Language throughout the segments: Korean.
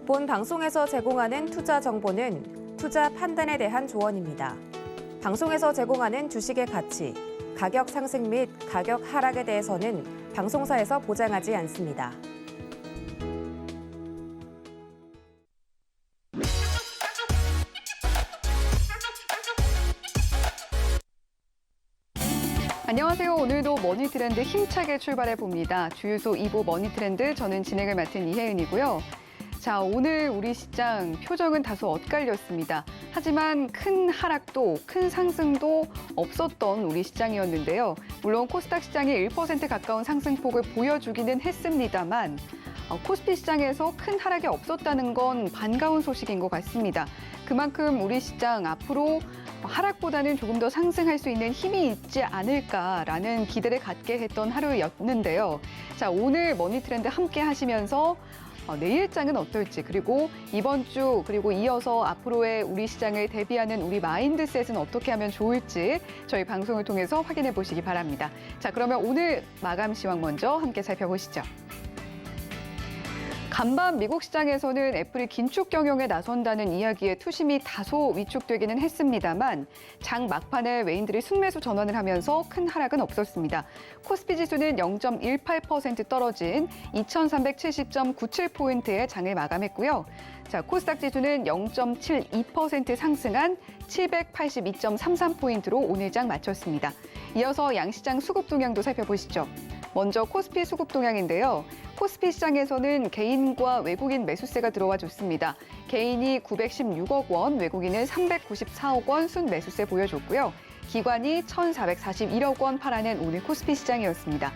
본 방송에서 제공하는 투자 정보는 투자 판단에 대한 조언입니다. 방송에서 제공하는 주식의 가치, 가격 상승 및 가격 하락에 대해서는 방송사에서 보장하지 않습니다. 안녕하세요. 오늘도 머니트렌드 힘차게 출발해 봅니다. 주유소 2부 머니트렌드, 저는 진행을 맡은 이혜은이고요. 자, 오늘 우리 시장 표정은 다소 엇갈렸습니다. 하지만 큰 하락도 큰 상승도 없었던 우리 시장이었는데요. 물론 코스닥 시장이 1% 가까운 상승폭을 보여주기는 했습니다만 코스피 시장에서 큰 하락이 없었다는 건 반가운 소식인 것 같습니다. 그만큼 우리 시장 앞으로 하락보다는 조금 더 상승할 수 있는 힘이 있지 않을까라는 기대를 갖게 했던 하루였는데요. 자, 오늘 머니트렌드 함께 하시면서 내일장은 어떨지, 그리고 이번 주 그리고 이어서 앞으로의 우리 시장을 대비하는 우리 마인드셋은 어떻게 하면 좋을지 저희 방송을 통해서 확인해 보시기 바랍니다. 자, 그러면 오늘 마감 시황 먼저 함께 살펴보시죠. 간밤 미국 시장에서는 애플이 긴축 경영에 나선다는 이야기에 투심이 다소 위축되기는 했습니다만 장 막판에 외인들이 순매수 전환을 하면서 큰 하락은 없었습니다. 코스피 지수는 0.18% 떨어진 2370.97포인트의 장을 마감했고요. 자, 코스닥 지수는 0.72% 상승한 782.33포인트로 오늘 장 마쳤습니다. 이어서 양시장 수급 동향도 살펴보시죠. 먼저 코스피 수급 동향인데요. 코스피 시장에서는 개인과 외국인 매수세가 들어와 줬습니다. 개인이 916억 원, 외국인은 394억 원 순 매수세 보여줬고요. 기관이 1,441억 원 팔아낸 오늘 코스피 시장이었습니다.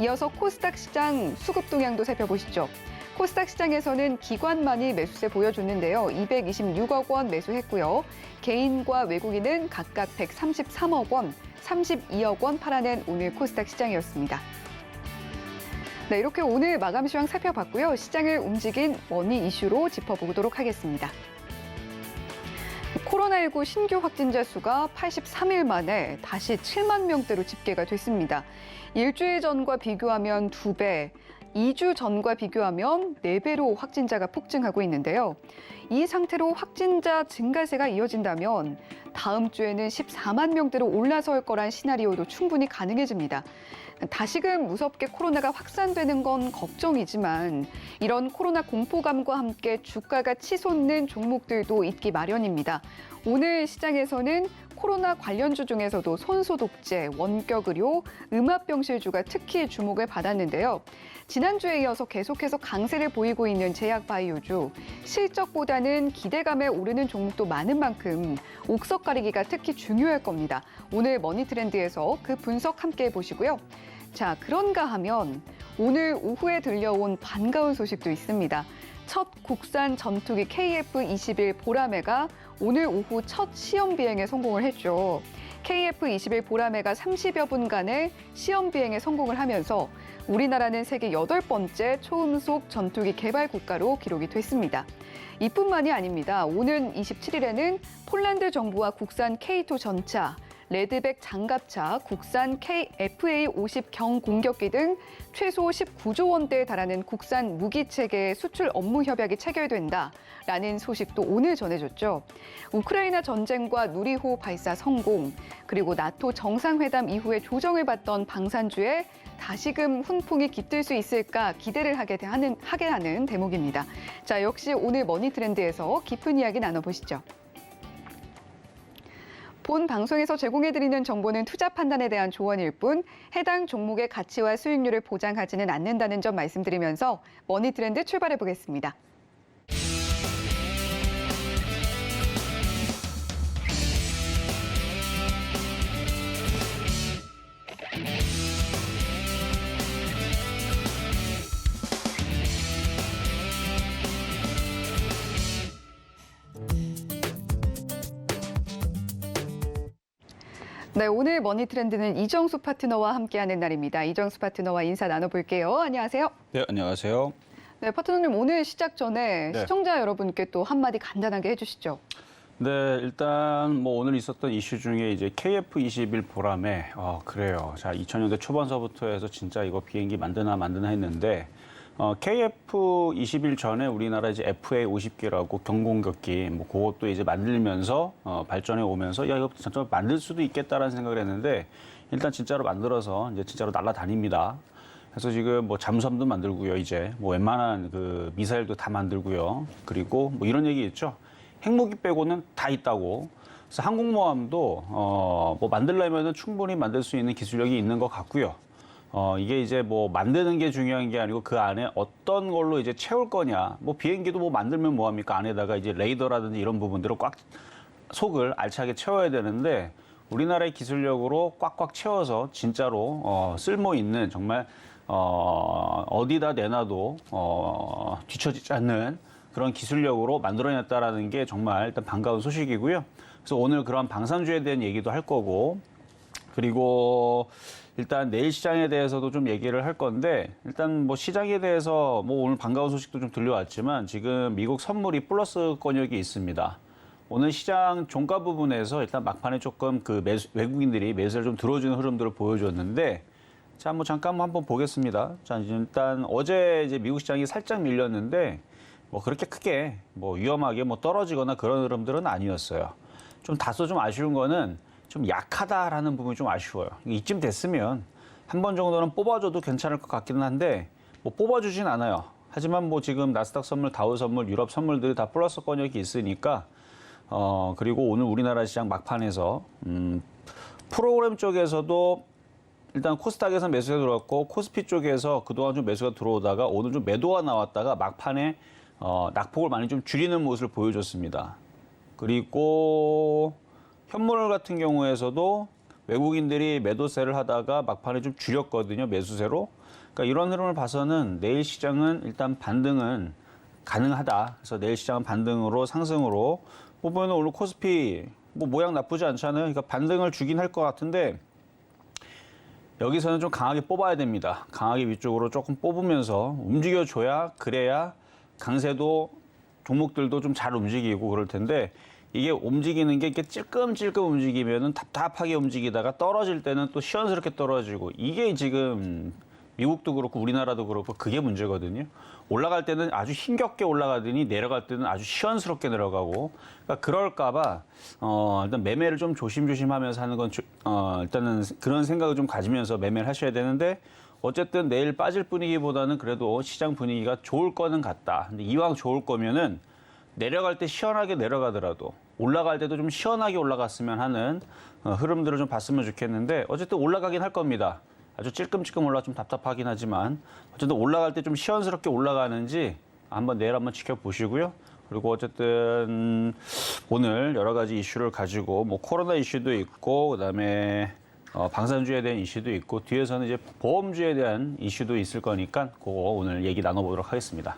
이어서 코스닥 시장 수급 동향도 살펴보시죠. 코스닥 시장에서는 기관만이 매수세 보여줬는데요. 226억 원 매수했고요. 개인과 외국인은 각각 133억 원, 32억 원 팔아낸 오늘 코스닥 시장이었습니다. 네, 이렇게 오늘 마감 시황 살펴봤고요. 시장을 움직인 머니 이슈로 짚어보도록 하겠습니다. 코로나19 신규 확진자 수가 83일 만에 다시 7만 명대로 집계가 됐습니다. 일주일 전과 비교하면 2배, 2주 전과 비교하면 4배로 확진자가 폭증하고 있는데요. 이 상태로 확진자 증가세가 이어진다면 다음 주에는 14만 명대로 올라설 거란 시나리오도 충분히 가능해집니다. 다시금 무섭게 코로나가 확산되는 건 걱정이지만 이런 코로나 공포감과 함께 주가가 치솟는 종목들도 있기 마련입니다. 오늘 시장에서는 코로나 관련주 중에서도 손소독제, 원격의료, 음압병실주가 특히 주목을 받았는데요. 지난주에 이어서 계속해서 강세를 보이고 있는 제약바이오주, 실적보다는 기대감에 오르는 종목도 많은 만큼 옥석 가리기가 특히 중요할 겁니다. 오늘 머니트렌드에서 그 분석 함께 해보시고요. 자, 그런가 하면 오늘 오후에 들려온 반가운 소식도 있습니다. 첫 국산 전투기 KF-21 보라매가 오늘 오후 첫 시험 비행에 성공을 했죠. KF-21 보라매가 30여 분간의 시험 비행에 성공을 하면서 우리나라는 세계 8번째 초음속 전투기 개발 국가로 기록이 됐습니다. 이뿐만이 아닙니다. 오는 27일에는 폴란드 정부와 국산 K2 전차, 레드백 장갑차, 국산 FA-50 경공격기 등 최소 19조 원대에 달하는 국산 무기체계 수출 업무 협약이 체결된다라는 소식도 오늘 전해졌죠. 우크라이나 전쟁과 누리호 발사 성공, 그리고 나토 정상회담 이후에 조정을 받던 방산주에 다시금 훈풍이 깃들 수 있을까 기대를 하게 하는 대목입니다. 자, 역시 오늘 머니트렌드에서 깊은 이야기 나눠보시죠. 본 방송에서 제공해드리는 정보는 투자 판단에 대한 조언일 뿐 해당 종목의 가치와 수익률을 보장하지는 않는다는 점 말씀드리면서 머니트렌드 출발해 보겠습니다. 네, 오늘 머니트렌드는 이정수 파트너와 함께하는 날입니다. 이정수 파트너와 인사 나눠볼게요. 안녕하세요. 네, 안녕하세요. 네, 파트너님 오늘 시작 전에 네. 시청자 여러분께 또 한마디 간단하게 해주시죠. 네, 일단 뭐 오늘 있었던 이슈 중에 이제 KF-21 보람에 그래요. 자, 2000년대 초반서부터 해서 진짜 이거 비행기 만드나 했는데 KF21 전에 우리나라 이제 FA50기라고 경공격기 뭐 그것도 이제 만들면서 발전해 오면서 야 이거 진짜 만들 수도 있겠다라는 생각을 했는데 일단 진짜로 만들어서 이제 진짜로 날아다닙니다. 그래서 지금 뭐 잠수함도 만들고요. 이제 뭐 웬만한 그 미사일도 다 만들고요. 그리고 뭐 이런 얘기 있죠. 핵무기 빼고는 다 있다고. 그래서 항공모함도 뭐 만들려면은 충분히 만들 수 있는 기술력이 있는 것 같고요. 이게 이제 뭐 만드는 게 중요한 게 아니고 그 안에 어떤 걸로 이제 채울 거냐. 뭐 비행기도 뭐 만들면 뭐 합니까? 안에다가 이제 레이더라든지 이런 부분들을 꽉 속을 알차게 채워야 되는데 우리나라의 기술력으로 꽉꽉 채워서 진짜로 쓸모 있는 정말 어디다 내놔도 뒤처지지 않는 그런 기술력으로 만들어냈다라는 게 정말 일단 반가운 소식이고요. 그래서 오늘 그런 방산주에 대한 얘기도 할 거고 그리고 일단 내일 시장에 대해서도 좀 얘기를 할 건데 일단 뭐 시장에 대해서 뭐 오늘 반가운 소식도 좀 들려왔지만 지금 미국 선물이 플러스 권역이 있습니다. 오늘 시장 종가 부분에서 일단 막판에 조금 그 외국인들이 매수를 좀 들어주는 흐름들을 보여줬는데 자, 뭐 잠깐 한번 보겠습니다. 자, 일단 어제 이제 미국 시장이 살짝 밀렸는데 뭐 그렇게 크게 뭐 위험하게 뭐 떨어지거나 그런 흐름들은 아니었어요. 좀 다소 좀 아쉬운 거는 좀 약하다라는 부분이 좀 아쉬워요. 이쯤 됐으면 한 번 정도는 뽑아줘도 괜찮을 것 같기는 한데 뭐 뽑아주진 않아요. 하지만 뭐 지금 나스닥 선물, 다우 선물, 유럽 선물들이 다 플러스 권역이 있으니까 그리고 오늘 우리나라 시장 막판에서 프로그램 쪽에서도 일단 코스닥에서 매수가 들어왔고 코스피 쪽에서 그동안 좀 매수가 들어오다가 오늘 좀 매도가 나왔다가 막판에 낙폭을 많이 좀 줄이는 모습을 보여줬습니다. 그리고 현물 같은 경우에서도 외국인들이 매도세를 하다가 막판에 좀 줄였거든요. 매수세로. 그러니까 이런 흐름을 봐서는 내일 시장은 일단 반등은 가능하다. 그래서 내일 시장은 반등으로 상승으로 보면 오늘 코스피 뭐 모양 나쁘지 않잖아요. 그러니까 반등을 주긴 할 것 같은데 여기서는 좀 강하게 뽑아야 됩니다. 강하게 위쪽으로 조금 뽑으면서 움직여줘야 그래야 강세도 종목들도 좀 잘 움직이고 그럴 텐데 이게 움직이는 게 이렇게 찔끔찔끔 움직이면은 답답하게 움직이다가 떨어질 때는 또 시원스럽게 떨어지고 이게 지금 미국도 그렇고 우리나라도 그렇고 그게 문제거든요. 올라갈 때는 아주 힘겹게 올라가더니 내려갈 때는 아주 시원스럽게 내려가고 그러니까 그럴까봐 일단 매매를 좀 조심조심하면서 하는 건 일단은 그런 생각을 좀 가지면서 매매를 하셔야 되는데 어쨌든 내일 빠질 분위기보다는 그래도 시장 분위기가 좋을 거는 같다. 근데 이왕 좋을 거면은 내려갈 때 시원하게 내려가더라도 올라갈 때도 좀 시원하게 올라갔으면 하는 흐름들을 좀 봤으면 좋겠는데 어쨌든 올라가긴 할 겁니다. 아주 찔끔찔끔 올라가 좀 답답하긴 하지만 어쨌든 올라갈 때 좀 시원스럽게 올라가는지 한번 내일 한번 지켜보시고요. 그리고 어쨌든 오늘 여러 가지 이슈를 가지고 뭐 코로나 이슈도 있고 그다음에 방산주에 대한 이슈도 있고 뒤에서는 이제 보험주에 대한 이슈도 있을 거니까 그거 오늘 얘기 나눠보도록 하겠습니다.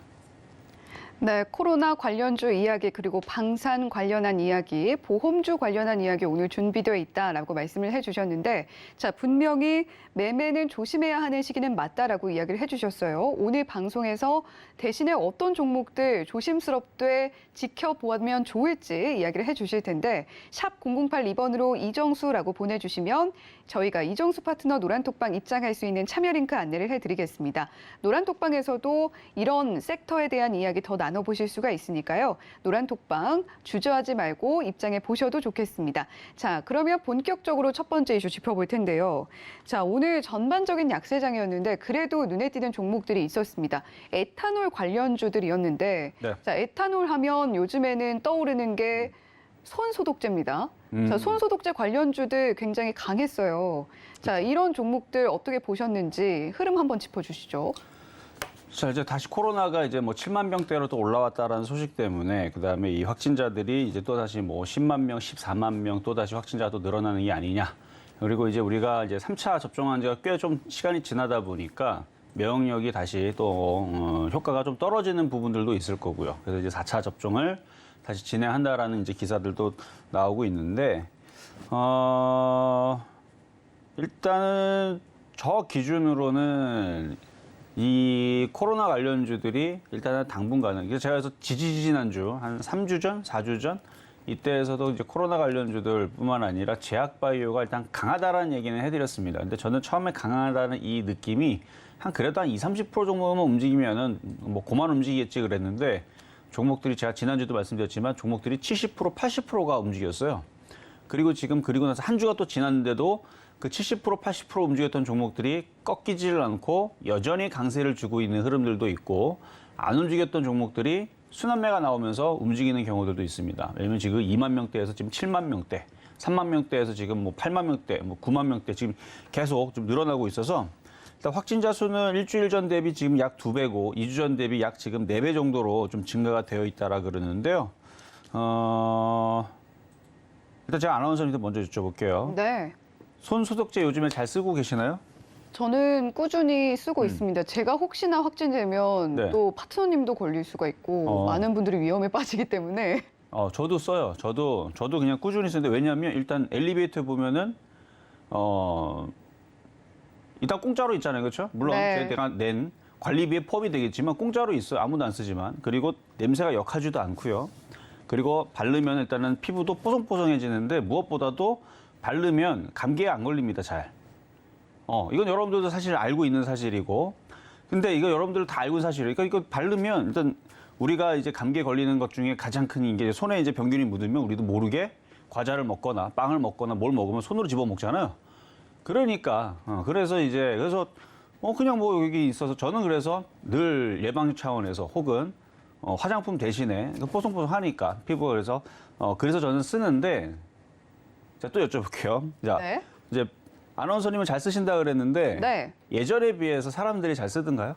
네, 코로나 관련주 이야기 그리고 방산 관련한 이야기, 보험주 관련한 이야기 오늘 준비되어 있다라고 말씀을 해주셨는데 자, 분명히 매매는 조심해야 하는 시기는 맞다라고 이야기를 해주셨어요. 오늘 방송에서 대신에 어떤 종목들 조심스럽게 지켜보면 좋을지 이야기를 해주실 텐데 샵 0082번으로 이정수라고 보내주시면 저희가 이정수 파트너 노란톡방 입장할 수 있는 참여 링크 안내를 해드리겠습니다. 노란톡방에서도 이런 섹터에 대한 이야기 더 나눠보실 수가 있으니까요. 노란톡방 주저하지 말고 입장해 보셔도 좋겠습니다. 자, 그러면 본격적으로 첫 번째 이슈 짚어볼 텐데요. 자, 오늘 전반적인 약세장이었는데 그래도 눈에 띄는 종목들이 있었습니다. 에탄올 관련주들이었는데 네. 자, 에탄올 하면 요즘에는 떠오르는 게 손소독제입니다. 자, 손소독제 관련주들 굉장히 강했어요. 자, 이런 종목들 어떻게 보셨는지 흐름 한번 짚어주시죠. 자, 이제 다시 코로나가 이제 뭐 7만 명대로 또 올라왔다라는 소식 때문에 그다음에 이 확진자들이 이제 또 다시 뭐 10만 명, 14만 명 또 다시 확진자가 또 늘어나는 게 아니냐. 그리고 이제 우리가 이제 3차 접종한 지가 꽤 좀 시간이 지나다 보니까 면역력이 다시 또 효과가 좀 떨어지는 부분들도 있을 거고요. 그래서 이제 4차 접종을 다시 진행한다라는 이제 기사들도 나오고 있는데 일단은 저 기준으로는 이 코로나 관련주들이 일단은 당분간은 제가 그래서 지지지난주 한 3주 전, 4주 전 이때에서도 이제 코로나 관련주들뿐만 아니라 제약바이오가 일단 강하다라는 얘기는 해드렸습니다. 근데 저는 처음에 강하다는 이 느낌이 그래도 한 20, 30% 정도만 움직이면은 뭐 그만 움직이겠지 그랬는데 종목들이 제가 지난주도 말씀드렸지만 종목들이 70%, 80%가 움직였어요. 그리고 그리고 나서 한 주가 또 지났는데도 그 70%, 80% 움직였던 종목들이 꺾이지를 않고 여전히 강세를 주고 있는 흐름들도 있고 안 움직였던 종목들이 순환매가 나오면서 움직이는 경우들도 있습니다. 왜냐면 지금 2만 명대에서 지금 7만 명대, 3만 명대에서 지금 뭐 8만 명대, 뭐 9만 명대 지금 계속 좀 늘어나고 있어서 일단 확진자 수는 일주일 전 대비 지금 약 2배고 2주 전 대비 약 지금 4배 정도로 좀 증가가 되어 있다라 그러는데요. 일단 제가 아나운서님한테 먼저 여쭤볼게요. 네. 손소독제 요즘에 잘 쓰고 계시나요? 저는 꾸준히 쓰고 있습니다. 제가 혹시나 확진되면 네. 또 파트너님도 걸릴 수가 있고 많은 분들이 위험에 빠지기 때문에 저도 써요. 저도 그냥 꾸준히 쓰는데 왜냐하면 일단 엘리베이터에 보면은 일단 공짜로 있잖아요, 그렇죠? 물론 네. 제가 낸 관리비에 포함이 되겠지만 공짜로 있어요. 아무도 안 쓰지만 그리고 냄새가 역하지도 않고요. 그리고 바르면 일단은 피부도 뽀송뽀송해지는데 무엇보다도 바르면 감기에 안 걸립니다, 잘. 이건 여러분들도 사실 알고 있는 사실이고, 근데 이거 여러분들 다 알고 있는 사실이에요. 그러니까 이거 바르면 일단 우리가 이제 감기에 걸리는 것 중에 가장 큰 게 손에 이제 병균이 묻으면 우리도 모르게 과자를 먹거나 빵을 먹거나 뭘 먹으면 손으로 집어 먹잖아요. 그러니까 그래서 그냥 뭐 여기 있어서 저는 그래서 늘 예방 차원에서 혹은 화장품 대신에 뽀송뽀송하니까 피부가 그래서 저는 쓰는데 자, 또 여쭤볼게요. 자, 네. 이제 아나운서님은 잘 쓰신다 그랬는데 네. 예전에 비해서 사람들이 잘 쓰던가요?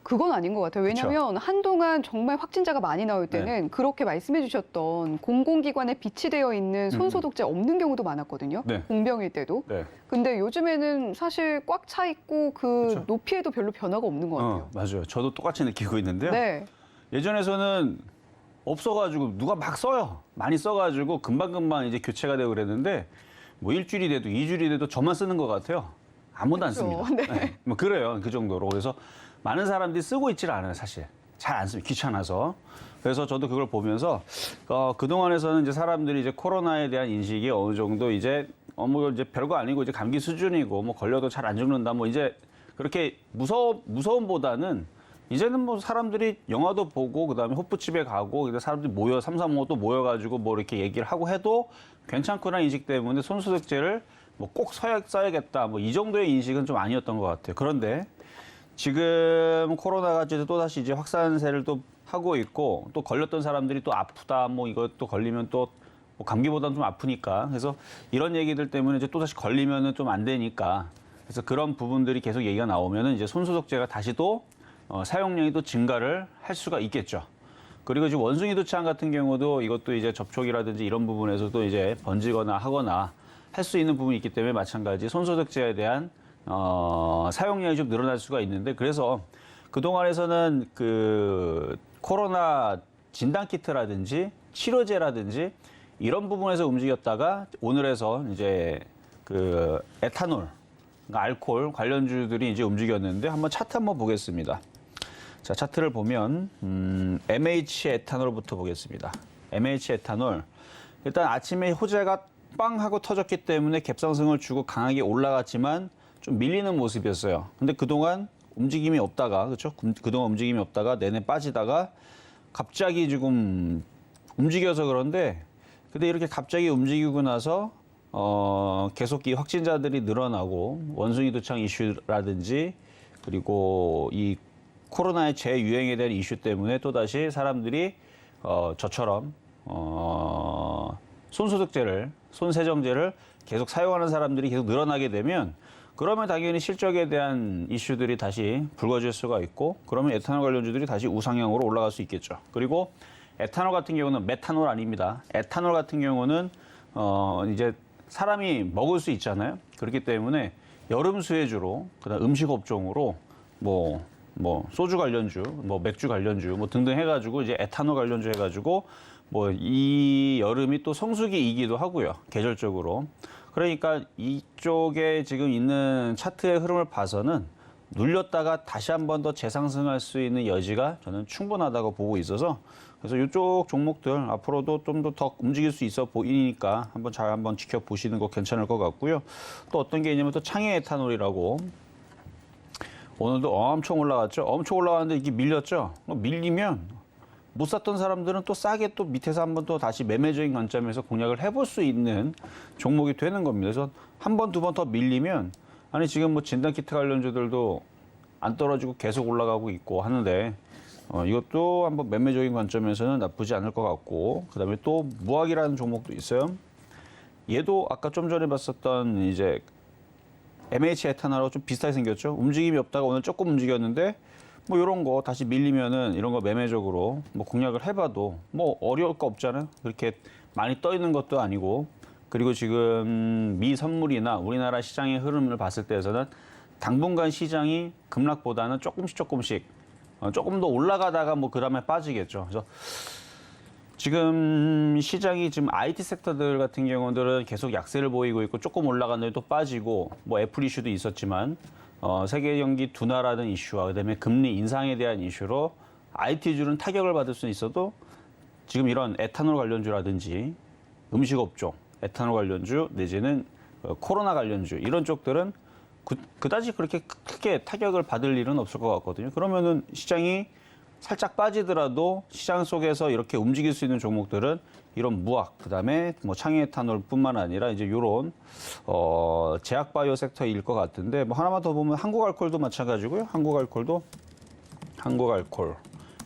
그건 아닌 것 같아요. 왜냐하면 한동안 정말 확진자가 많이 나올 때는 그렇게 말씀해 주셨던 공공기관에 비치되어 있는 손소독제 없는 경우도 많았거든요. 네. 공병일 때도. 네. 근데 요즘에는 사실 꽉 차 있고 그렇죠. 높이에도 별로 변화가 없는 것 같아요. 맞아요. 저도 똑같이 느끼고 있는데요. 네. 예전에서는 없어가지고 누가 막 써요. 많이 써가지고 금방금방 이제 교체가 되고 그랬는데 뭐 일주일이 돼도 2주일이 돼도 저만 쓰는 것 같아요. 아무도 안 그렇죠. 씁니다. 네. 뭐 그래요. 그 정도로. 그래서 많은 사람들이 쓰고 있지를 않아요, 사실. 잘 안 쓰면 귀찮아서. 그래서 저도 그걸 보면서 그동안에서는 이제 사람들이 이제 코로나에 대한 인식이 어느 정도 이제 뭐 이제 별거 아니고 이제 감기 수준이고 뭐 걸려도 잘 안 죽는다 뭐 이제 그렇게 무서움보다는 이제는 뭐 사람들이 영화도 보고 그다음에 호프집에 가고 그다음에 사람들이 모여 삼삼오오 또 모여가지고 뭐 이렇게 얘기를 하고 해도 괜찮구나 인식 때문에 손소독제를 뭐 꼭 써야겠다 뭐 이 정도의 인식은 좀 아니었던 것 같아요. 그런데 지금 코로나가 이제 또 다시 이제 확산세를 또 하고 있고 또 걸렸던 사람들이 또 아프다 뭐 이것도 걸리면 또 뭐 감기보다는 좀 아프니까 그래서 이런 얘기들 때문에 이제 또 다시 걸리면은 좀 안 되니까 그래서 그런 부분들이 계속 얘기가 나오면은 이제 손소독제가 다시 또 사용량이 또 증가를 할 수가 있겠죠. 그리고 지금 원숭이 두창 같은 경우도 이것도 이제 접촉이라든지 이런 부분에서도 이제 번지거나 하거나 할 수 있는 부분이 있기 때문에 마찬가지 손소독제에 대한 사용량이 좀 늘어날 수가 있는데 그래서 그동안에서는 그 코로나 진단 키트라든지 치료제라든지 이런 부분에서 움직였다가 오늘에서 이제 그 에탄올, 그러니까 알코올 관련주들이 이제 움직였는데 한번 차트 한번 보겠습니다. 자, 차트를 보면 MH 에탄올부터 보겠습니다. MH 에탄올. 일단 아침에 호재가 빵 하고 터졌기 때문에 갭상승을 주고 강하게 올라갔지만 좀 밀리는 모습이었어요. 근데 그동안 움직임이 없다가 그렇죠? 그동안 움직임이 없다가 내내 빠지다가 갑자기 지금 움직여서 그런데 근데 이렇게 갑자기 움직이고 나서 계속 이 확진자들이 늘어나고 원숭이 두창 이슈라든지 그리고 이 코로나의 재유행에 대한 이슈 때문에 또다시 사람들이 저처럼 손소독제를, 손세정제를 계속 사용하는 사람들이 계속 늘어나게 되면 그러면 당연히 실적에 대한 이슈들이 다시 불거질 수가 있고 그러면 에탄올 관련주들이 다시 우상향으로 올라갈 수 있겠죠. 그리고 에탄올 같은 경우는 메탄올 아닙니다. 에탄올 같은 경우는 이제 사람이 먹을 수 있잖아요. 그렇기 때문에 여름 수혜주로 그다음 음식 업종으로 뭐 소주 관련주, 뭐 맥주 관련주 뭐 등등 해가지고 이제 에탄올 관련주 해가지고 뭐 이 여름이 또 성수기이기도 하고요. 계절적으로. 그러니까 이쪽에 지금 있는 차트의 흐름을 봐서는 눌렸다가 다시 한 번 더 재상승할 수 있는 여지가 저는 충분하다고 보고 있어서 그래서 이쪽 종목들 앞으로도 좀 더 움직일 수 있어 보이니까 한번 지켜보시는 거 괜찮을 것 같고요. 또 어떤 게 있냐면 또 창해 에탄올이라고 오늘도 엄청 올라갔죠. 엄청 올라갔는데 이게 밀렸죠. 밀리면 못 샀던 사람들은 또 싸게 또 밑에서 한번 또 다시 매매적인 관점에서 공략을 해볼 수 있는 종목이 되는 겁니다. 그래서 한 번, 두 번 더 밀리면 아니 지금 뭐 진단키트 관련주들도 안 떨어지고 계속 올라가고 있고 하는데 이것도 한번 매매적인 관점에서는 나쁘지 않을 것 같고 그다음에 또 무학이라는 종목도 있어요. 얘도 아까 좀 전에 봤었던 이제 MH 에탄올하고 좀 비슷하게 생겼죠. 움직임이 없다가 오늘 조금 움직였는데 뭐 이런 거 다시 밀리면은 이런 거 매매적으로 뭐 공략을 해봐도 뭐 어려울 거 없잖아요. 그렇게 많이 떠 있는 것도 아니고 그리고 지금 미 선물이나 우리나라 시장의 흐름을 봤을 때에서는 당분간 시장이 급락보다는 조금씩 조금 더 올라가다가 뭐 그다음에 빠지겠죠. 그래서 지금 시장이 지금 IT 섹터들 같은 경우들은 계속 약세를 보이고 있고 조금 올라갔는데 또 빠지고 뭐 애플 이슈도 있었지만 세계 경기 둔화라는 이슈와 그다음에 금리 인상에 대한 이슈로 IT주는 타격을 받을 수는 있어도 지금 이런 에탄올 관련주라든지 음식업종, 에탄올 관련주 내지는 코로나 관련주 이런 쪽들은 그다지 그렇게 크게 타격을 받을 일은 없을 것 같거든요. 그러면은 시장이 살짝 빠지더라도 시장 속에서 이렇게 움직일 수 있는 종목들은 이런 무학, 그다음에 뭐 창해 에탄올뿐만 아니라 이제 이런 제약바이오 섹터일 것 같은데 뭐 하나만 더 보면 한국알콜도 마찬가지고요. 한국알콜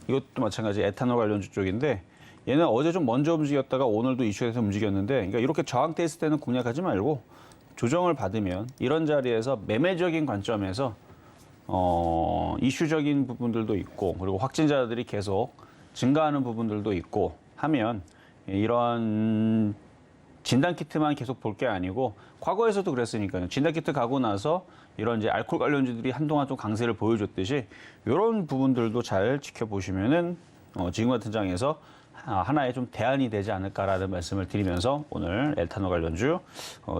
이것도 마찬가지 에탄올 관련주 쪽인데 얘는 어제 좀 먼저 움직였다가 오늘도 이슈에서 움직였는데 그러니까 이렇게 저항돼 있을 때는 공략하지 말고 조정을 받으면 이런 자리에서 매매적인 관점에서 이슈적인 부분들도 있고 그리고 확진자들이 계속 증가하는 부분들도 있고 하면 이런 진단키트만 계속 볼 게 아니고 과거에서도 그랬으니까요. 진단키트 가고 나서 이런 이제 알코올 관련주들이 한동안 좀 강세를 보여줬듯이 이런 부분들도 잘 지켜보시면은 지금 같은 장에서 하나의 좀 대안이 되지 않을까라는 말씀을 드리면서 오늘 에탄올 관련주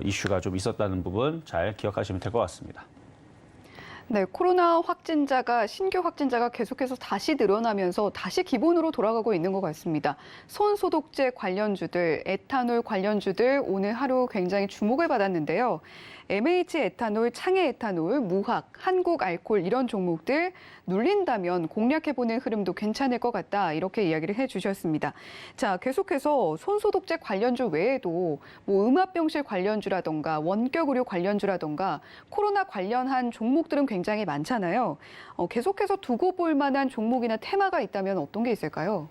이슈가 좀 있었다는 부분 잘 기억하시면 될 것 같습니다. 네, 코로나 신규 확진자가 계속해서 다시 늘어나면서 다시 기본으로 돌아가고 있는 것 같습니다. 손소독제 관련주들, 에탄올 관련주들 오늘 하루 굉장히 주목을 받았는데요. MH 에탄올, 창해 에탄올, 무학, 한국 알콜 이런 종목들 눌린다면 공략해보는 흐름도 괜찮을 것 같다. 이렇게 이야기를 해주셨습니다. 자, 계속해서 손소독제 관련주 외에도 뭐 음압병실 관련주라던가 원격 의료 관련주라던가 코로나 관련한 종목들은 굉장히 많잖아요. 계속해서 두고 볼 만한 종목이나 테마가 있다면 어떤 게 있을까요?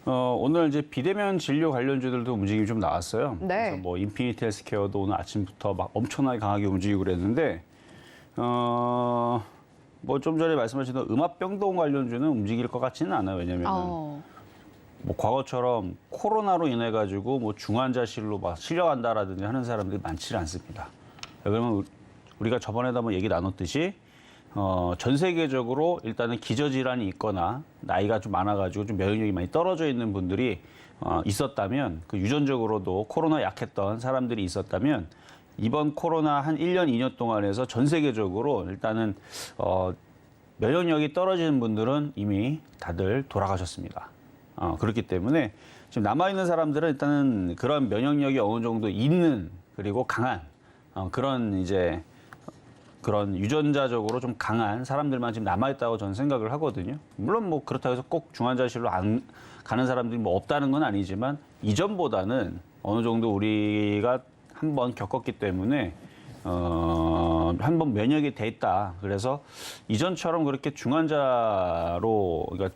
오늘 이제 비대면 진료 관련주들도 움직임이 좀 나왔어요. 네. 그래서 뭐 인피니티 헬스케어도 오늘 아침부터 막 엄청나게 강하게 움직이고 그랬는데, 뭐 좀 전에 말씀하신 음압병동 관련주는 움직일 것 같지는 않아요. 왜냐면은 뭐 과거처럼 코로나로 인해 가지고 뭐 중환자실로 막 실려간다라든지 하는 사람들이 많지는 않습니다. 그러면 우리가 저번에도 한번 얘기 나눴듯이 전 세계적으로 일단은 기저질환이 있거나 나이가 좀 많아가지고 좀 면역력이 많이 떨어져 있는 분들이 있었다면 그 유전적으로도 코로나 약했던 사람들이 있었다면 이번 코로나 한 1년, 2년 동안에서 전 세계적으로 일단은 면역력이 떨어지는 분들은 이미 다들 돌아가셨습니다. 그렇기 때문에 지금 남아있는 사람들은 일단은 그런 면역력이 어느 정도 있는 그리고 강한 그런 이제 그런 유전자적으로 좀 강한 사람들만 지금 남아있다고 저는 생각을 하거든요. 물론 뭐 그렇다고 해서 꼭 중환자실로 안 가는 사람들이 뭐 없다는 건 아니지만 이전보다는 어느 정도 우리가 한번 겪었기 때문에 한번 면역이 돼 있다. 그래서 이전처럼 그렇게 중환자로 그러니까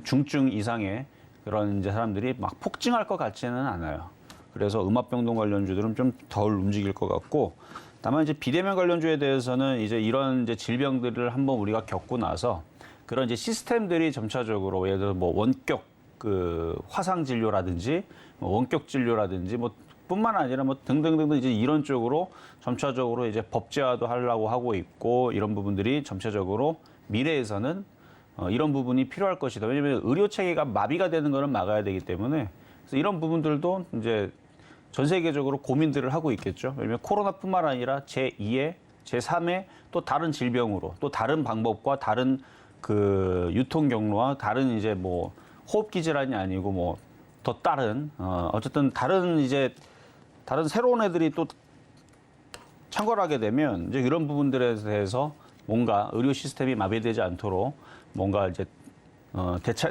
중증 이상의 그런 이제 사람들이 막 폭증할 것 같지는 않아요. 그래서 음압병동 관련주들은 좀 덜 움직일 것 같고 다만 이제 비대면 관련주에 대해서는 이제 이런 이제 질병들을 한번 우리가 겪고 나서 그런 이제 시스템들이 점차적으로 예를 들어 뭐 원격 그 화상 진료라든지 뭐 원격 진료라든지 뭐 뿐만 아니라 뭐 등등등등 이제 이런 쪽으로 점차적으로 이제 법제화도 하려고 하고 있고 이런 부분들이 점차적으로 미래에서는 이런 부분이 필요할 것이다. 왜냐하면 의료 체계가 마비가 되는 거는 막아야 되기 때문에 그래서 이런 부분들도 이제 전 세계적으로 고민들을 하고 있겠죠. 왜냐하면 코로나뿐만 아니라 제2의 제3의 또 다른 질병으로 또 다른 방법과 다른 그 유통 경로와 다른 이제 뭐 호흡기 질환이 아니고 뭐 더 다른 어쨌든 다른 이제 다른 새로운 애들이 또 창궐하게 되면 이제 이런 부분들에 대해서 뭔가 의료 시스템이 마비되지 않도록 뭔가 이제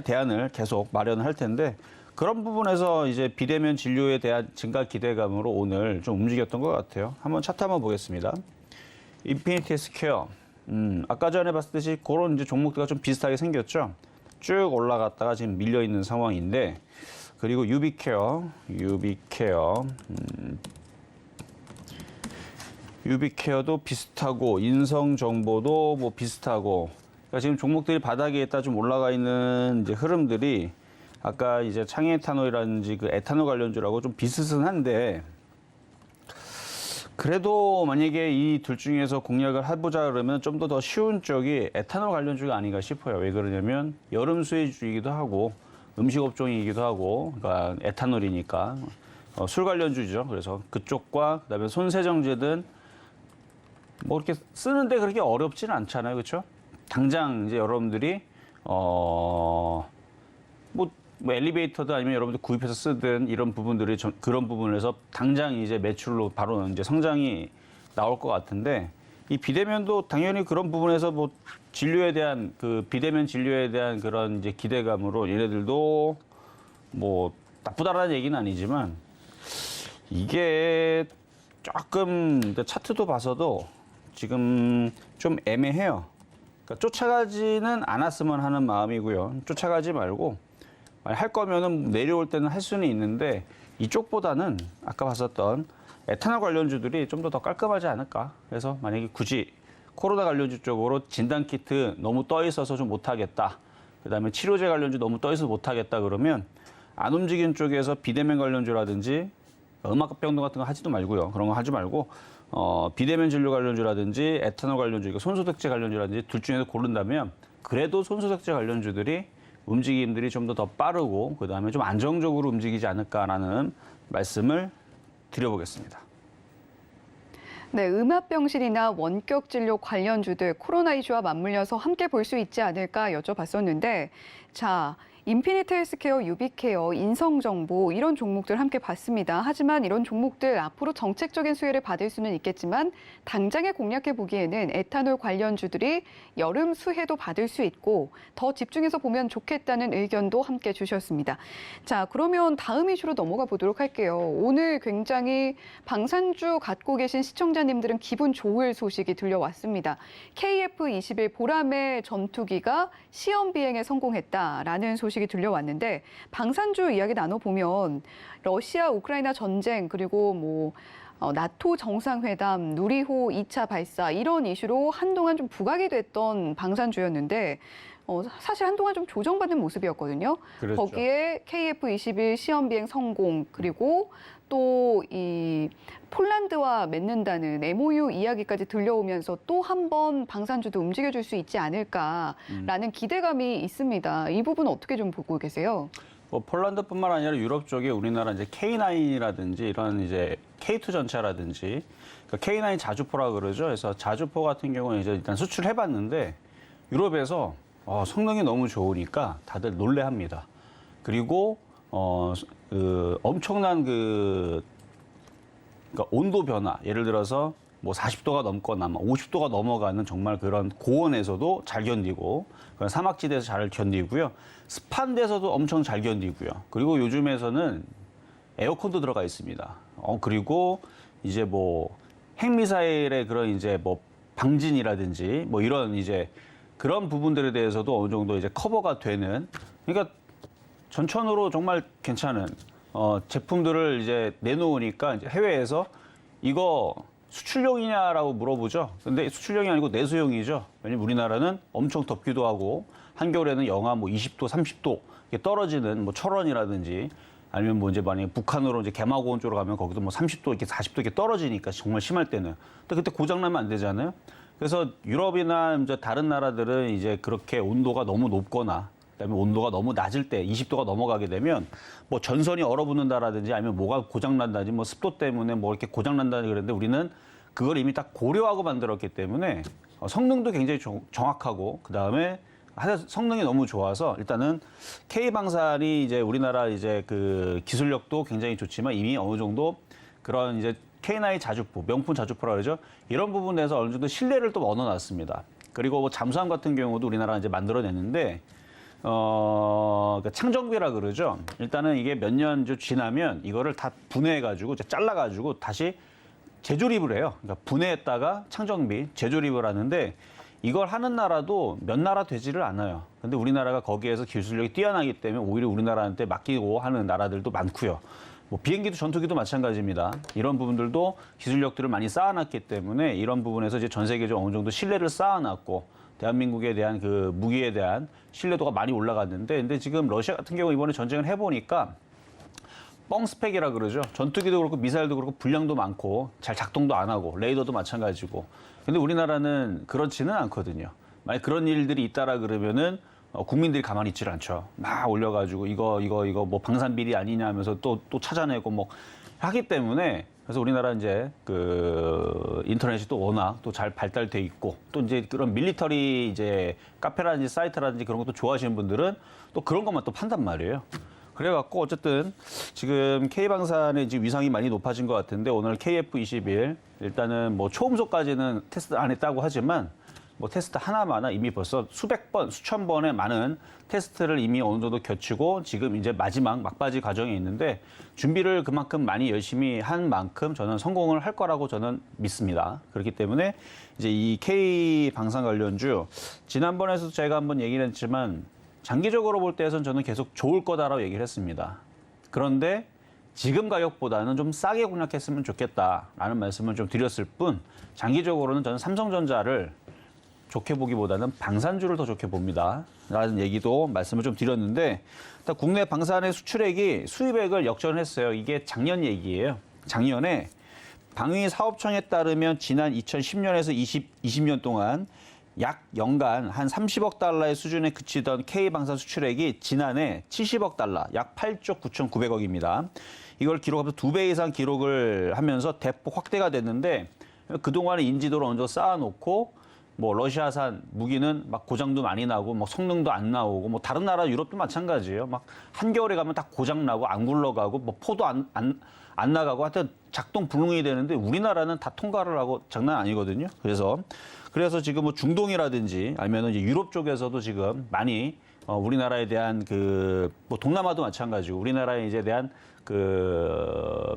대안을 계속 마련을 할 텐데 그런 부분에서 이제 비대면 진료에 대한 증가 기대감으로 오늘 좀 움직였던 것 같아요. 한번 차트 한번 보겠습니다. 인피니티 헬스케어. 아까 전에 봤듯이 그런 이제 종목들과 좀 비슷하게 생겼죠. 쭉 올라갔다가 지금 밀려 있는 상황인데 그리고 유비케어. 유비케어도 비슷하고 인성정보도 뭐 비슷하고 그러니까 지금 종목들이 바닥에 있다 좀 올라가 있는 이제 흐름들이 아까 이제 창에탄올이라든지 그 에탄올 관련주라고 좀 비슷한데 그래도 만약에 이 둘 중에서 공략을 해보자 그러면 좀 더 쉬운 쪽이 에탄올 관련주가 아닌가 싶어요. 왜 그러냐면 여름 수혜주이기도 하고 음식 업종이기도 하고 그러니까 에탄올이니까 술 관련주죠. 그래서 그쪽과 그다음에 손세정제든 뭐 이렇게 쓰는데 그렇게 어렵지는 않잖아요. 그렇죠? 당장 이제 여러분들이 뭐 엘리베이터도 아니면 여러분들 구입해서 쓰든 이런 부분들이 그런 부분에서 당장 이제 매출로 바로 이제 성장이 나올 것 같은데 이 비대면도 당연히 그런 부분에서 뭐 진료에 대한 그 비대면 진료에 대한 그런 이제 기대감으로 얘네들도 뭐 나쁘다라는 얘기는 아니지만 이게 조금 차트도 봐서도 지금 좀 애매해요. 그러니까 쫓아가지는 않았으면 하는 마음이고요. 쫓아가지 말고 할 거면은 내려올 때는 할 수는 있는데 이쪽보다는 아까 봤었던 에탄올 관련주들이 좀 더 깔끔하지 않을까. 그래서 만약에 굳이 코로나 관련주 쪽으로 진단키트 너무 떠 있어서 좀 못하겠다. 그다음에 치료제 관련주 너무 떠 있어서 못하겠다 그러면 안 움직이는 쪽에서 비대면 관련주라든지 음악병동 같은 거 하지도 말고요. 그런 거 하지 말고 비대면 진료 관련주라든지 에탄올 관련주, 손소독제 관련주라든지 둘 중에서 고른다면 그래도 손소독제 관련주들이 움직임들이 좀 더 빠르고 그다음에 좀 안정적으로 움직이지 않을까라는 말씀을 드려보겠습니다. 네, 음압병실이나 원격 진료 관련주들 코로나 이슈와 맞물려서 함께 볼 수 있지 않을까 여쭤봤었는데 자, 인피니트 헬스케어, 유비케어, 인성정보 이런 종목들 함께 봤습니다. 하지만 이런 종목들 앞으로 정책적인 수혜를 받을 수는 있겠지만 당장에 공략해 보기에는 에탄올 관련주들이 여름 수혜도 받을 수 있고 더 집중해서 보면 좋겠다는 의견도 함께 주셨습니다. 자, 그러면 다음 이슈로 넘어가 보도록 할게요. 오늘 굉장히 방산주 갖고 계신 시청자님들은 기분 좋을 소식이 들려왔습니다. KF-21 보람의 전투기가 시험 비행에 성공했다라는 소식이 들려왔는데 방산주 이야기 나눠보면 러시아 우크라이나 전쟁 그리고 뭐 나토 정상회담, 누리호 2차 발사 이런 이슈로 한동안 좀 부각이 됐던 방산주였는데 사실 한동안 좀 조정받는 모습이었거든요. 그렇죠. 거기에 KF-21 시험 비행 성공 그리고 또 이 폴란드와 맺는다는 MOU 이야기까지 들려오면서 또 한 번 방산주도 움직여줄 수 있지 않을까라는 기대감이 있습니다. 이 부분 어떻게 좀 보고 계세요? 뭐 폴란드뿐만 아니라 유럽 쪽에 우리나라 이제 K9이라든지 이런 이제 K2 전차라든지 그러니까 K9 자주포라 그러죠. 그래서 자주포 같은 경우는 이제 일단 수출해봤는데 유럽에서 성능이 너무 좋으니까 다들 놀래합니다. 그리고 엄청난 그러니까 온도 변화, 예를 들어서 뭐 40도가 넘거나 50도가 넘어가는 정말 그런 고온에서도 잘 견디고 그런 사막지대에서 잘 견디고요. 습한 데서도 엄청 잘 견디고요. 그리고 요즘에서는 에어컨도 들어가 있습니다. 그리고 이제 뭐 핵미사일의 그런 이제 뭐 방진이라든지 뭐 이런 이제 그런 부분들에 대해서도 어느 정도 이제 커버가 되는 그러니까 전천후로 정말 괜찮은 제품들을 이제 내놓으니까 이제 해외에서 이거 수출용이냐라고 물어보죠. 근데 수출용이 아니고 내수용이죠. 왜냐면 우리나라는 엄청 덥기도 하고 한겨울에는 영하 뭐 20도, 30도 이렇게 떨어지는 뭐 철원이라든지 아니면 뭐 이제 만약에 북한으로 이제 개마고온 쪽으로 가면 거기도 뭐 30도 이렇게 40도 이렇게 떨어지니까 정말 심할 때는. 근데 그때 고장 나면 안 되잖아요. 그래서 유럽이나 이제 다른 나라들은 이제 그렇게 온도가 너무 높거나 그다음에 온도가 너무 낮을 때 20도가 넘어가게 되면 뭐 전선이 얼어붙는다라든지 아니면 뭐가 고장 난다든지 뭐 습도 때문에 뭐 이렇게 고장 난다든지 그랬는데 우리는 그걸 이미 딱 고려하고 만들었기 때문에 성능도 굉장히 정확하고 그다음에 성능이 너무 좋아서 일단은 K방산이 이제 우리나라 이제 그 기술력도 굉장히 좋지만 이미 어느 정도 그런 이제 K9 자주포, 명품 자주포라 그러죠. 이런 부분에서 어느 정도 신뢰를 또 얻어놨습니다. 그리고 뭐 잠수함 같은 경우도 우리나라가 이제 만들어냈는데 그러니까 창정비라 그러죠. 일단은 이게 몇 년 지나면 이거를 다 분해해가지고 잘라가지고 다시 재조립을 해요. 그러니까 분해했다가 창정비, 재조립을 하는데 이걸 하는 나라도 몇 나라 되지를 않아요. 근데 우리나라가 거기에서 기술력이 뛰어나기 때문에 오히려 우리나라한테 맡기고 하는 나라들도 많고요. 뭐 비행기도 전투기도 마찬가지입니다. 이런 부분들도 기술력들을 많이 쌓아놨기 때문에 이런 부분에서 이제 전 세계적으로 어느 정도 신뢰를 쌓아놨고 대한민국에 대한 그 무기에 대한 신뢰도가 많이 올라갔는데 근데 지금 러시아 같은 경우 이번에 전쟁을 해보니까 뻥 스펙이라 그러죠. 전투기도 그렇고 미사일도 그렇고 분량도 많고 잘 작동도 안 하고 레이더도 마찬가지고. 근데 우리나라는 그렇지는 않거든요. 만약 그런 일들이 있다라 그러면은 국민들이 가만히 있질 않죠. 막 올려가지고 이거 뭐 방산 비리 아니냐 하면서 또 찾아내고 뭐 하기 때문에 그래서 우리나라 이제 그 인터넷이 또 워낙 또 잘 발달돼 있고 또 이제 그런 밀리터리 이제 카페라든지 사이트라든지 그런 것도 좋아하시는 분들은 또 그런 것만 또 판단 말이에요. 그래갖고 어쨌든 지금 K방산의 지금 위상이 많이 높아진 것 같은데 오늘 KF-21 일단은 뭐 초음속까지는 테스트 안 했다고 하지만 뭐 테스트 하나마나 이미 벌써 수백 번, 수천 번의 많은 테스트를 이미 어느 정도 겨치고 지금 이제 마지막 막바지 과정에 있는데 준비를 그만큼 많이 열심히 한 만큼 저는 성공을 할 거라고 저는 믿습니다. 그렇기 때문에 이제 이 K방산 관련주 지난번에도 제가 한번 얘기를 했지만 장기적으로 볼 때에선 저는 계속 좋을 거다라고 얘기를 했습니다. 그런데 지금 가격보다는 좀 싸게 공략했으면 좋겠다라는 말씀을 좀 드렸을 뿐 장기적으로는 저는 삼성전자를 좋게 보기보다는 방산주를 더 좋게 봅니다. 라는 얘기도 말씀을 좀 드렸는데 일단 국내 방산의 수출액이 수입액을 역전했어요. 이게 작년 얘기예요. 작년에 방위사업청에 따르면 지난 2010년에서 20년 동안 약 연간 한 30억 달러의 수준에 그치던 K방산 수출액이 지난해 70억 달러, 약 8조 9,900억입니다. 이걸 기록하면서 2배 이상 기록을 하면서 대폭 확대가 됐는데 그동안의 인지도를 어느 정도 쌓아놓고 뭐 러시아산 무기는 막 고장도 많이 나고 뭐 성능도 안 나오고 뭐 다른 나라 유럽도 마찬가지예요. 막 한겨울에 가면 다 고장 나고 안 굴러가고 뭐 포도 안 나가고 하여튼 작동 불능이 되는데 우리나라는 다 통과를 하고 장난 아니거든요. 그래서 지금 뭐 중동이라든지 아니면 이제 유럽 쪽에서도 지금 많이 우리나라에 대한 그 뭐 동남아도 마찬가지고 우리나라에 이제 대한 그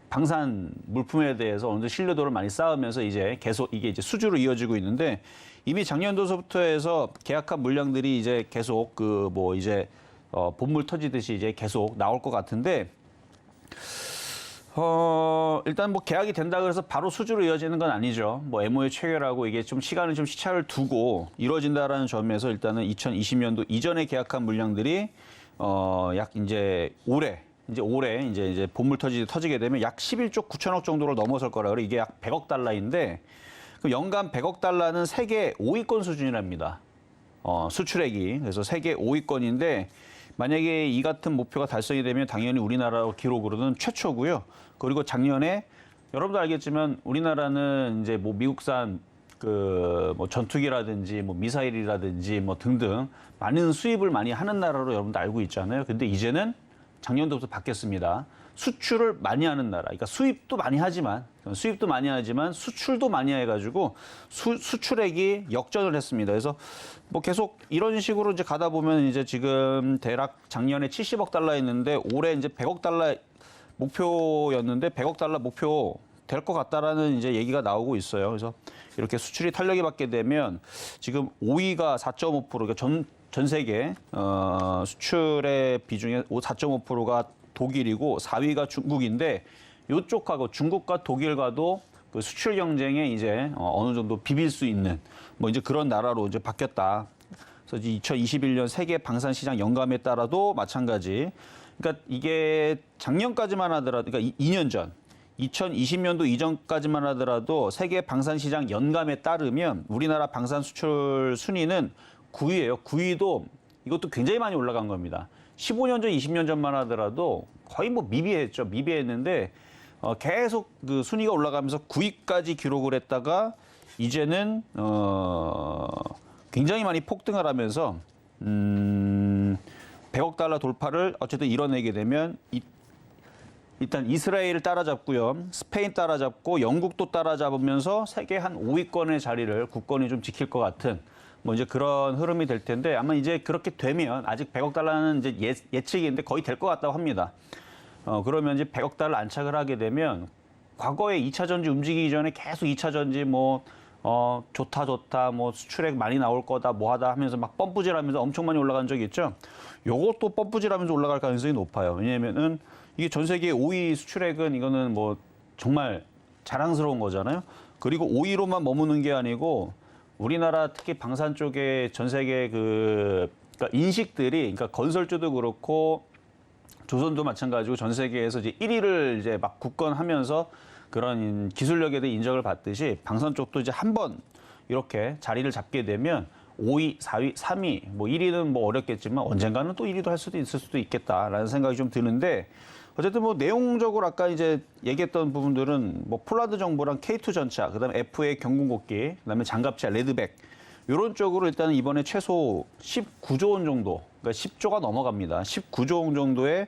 방산 물품에 대해서 어느 정도 신뢰도를 많이 쌓으면서 이제 계속 이게 이제 수주로 이어지고 있는데 이미 작년도서부터 해서 계약한 물량들이 이제 계속 그 뭐 이제 본물 터지듯이 이제 계속 나올 것 같은데 일단 뭐 계약이 된다 그래서 바로 수주로 이어지는 건 아니죠. 뭐 MOU 체결하고 이게 좀 시간을 좀 시차를 두고 이루어진다라는 점에서 일단은 2020년도 이전에 계약한 물량들이 약 이제 올해 이제 본물 터지게 되면 약 11조 9천억 정도를 넘어설 거라 그래. 이게 약 100억 달러인데 그 연간 100억 달러는 세계 5위권 수준이랍니다. 수출액이. 그래서 세계 5위권인데 만약에 이 같은 목표가 달성이 되면 당연히 우리나라 기록으로는 최초고요. 그리고 작년에 여러분도 알겠지만 우리나라는 이제 뭐 미국산 그 뭐 전투기라든지 뭐 미사일이라든지 뭐 등등 많은 수입을 많이 하는 나라로 여러분도 알고 있잖아요. 근데 이제는 작년도부터 바뀌었습니다. 수출을 많이 하는 나라. 그러니까 수입도 많이 하지만 수출도 많이 해가지고 수출액이 역전을 했습니다. 그래서 뭐 계속 이런 식으로 이제 가다 보면 이제 지금 대략 작년에 70억 달러였는데 올해 이제 100억 달러 목표였는데 100억 달러 목표 될 것 같다라는 이제 얘기가 나오고 있어요. 그래서 이렇게 수출이 탄력이 받게 되면 지금 5위가 4.5% 그러니까 전 세계 수출의 비중의 4.5%가 독일이고 4위가 중국인데 이쪽하고 중국과 독일과도 그 수출 경쟁에 이제 어느 정도 비빌 수 있는 뭐 이제 그런 나라로 이제 바뀌었다. 그래서 2021년 세계 방산 시장 연감에 따라도 마찬가지. 그러니까 이게 작년까지만 하더라도 그러니까 2년 전 2020년도 이전까지만 하더라도 세계 방산 시장 연감에 따르면 우리나라 방산 수출 순위는 9위예요. 9위도 이것도 굉장히 많이 올라간 겁니다. 15년 전, 20년 전만 하더라도 거의 뭐 미비했죠. 미비했는데 계속 그 순위가 올라가면서 9위까지 기록을 했다가 이제는 굉장히 많이 폭등을 하면서 100억 달러 돌파를 어쨌든 이뤄내게 되면 일단 이스라엘을 따라잡고요. 스페인 따라잡고 영국도 따라잡으면서 세계 한 5위권의 자리를 굳건히 좀 지킬 것 같은 뭐 이제 그런 흐름이 될 텐데 아마 이제 그렇게 되면 아직 100억 달러는 이제 예측인데 거의 될 것 같다고 합니다. 그러면 이제 100억 달러 안착을 하게 되면 과거에 2차 전지 움직이기 전에 계속 2차 전지 뭐 좋다 뭐 수출액 많이 나올 거다 뭐 하다 하면서 막 펌프질하면서 엄청 많이 올라간 적이 있죠. 요것도 펌프질하면서 올라갈 가능성이 높아요. 왜냐면은 이게 전 세계 5위 수출액은 이거는 뭐 정말 자랑스러운 거잖아요. 그리고 5위로만 머무는 게 아니고 우리나라 특히 방산 쪽에 전 세계 그러니까 인식들이 그러니까 건설주도 그렇고 조선도 마찬가지고 전 세계에서 이제 1위를 이제 막 굳건하면서 그런 기술력에 대해 인정을 받듯이 방산 쪽도 이제 한번 이렇게 자리를 잡게 되면 5위, 4위, 3위, 뭐 1위는 뭐 어렵겠지만 언젠가는 또 1위도 할 수도 있을 수도 있겠다라는 생각이 좀 드는데 어쨌든 뭐 내용적으로 아까 이제 얘기했던 부분들은 뭐 폴라드 정보랑 K2 전차, 그다음에 FA 경궁곡기, 그다음에 장갑차, 레드백 이런 쪽으로 일단은 이번에 최소 19조 원 정도, 그러니까 10조가 넘어갑니다. 19조 원 정도의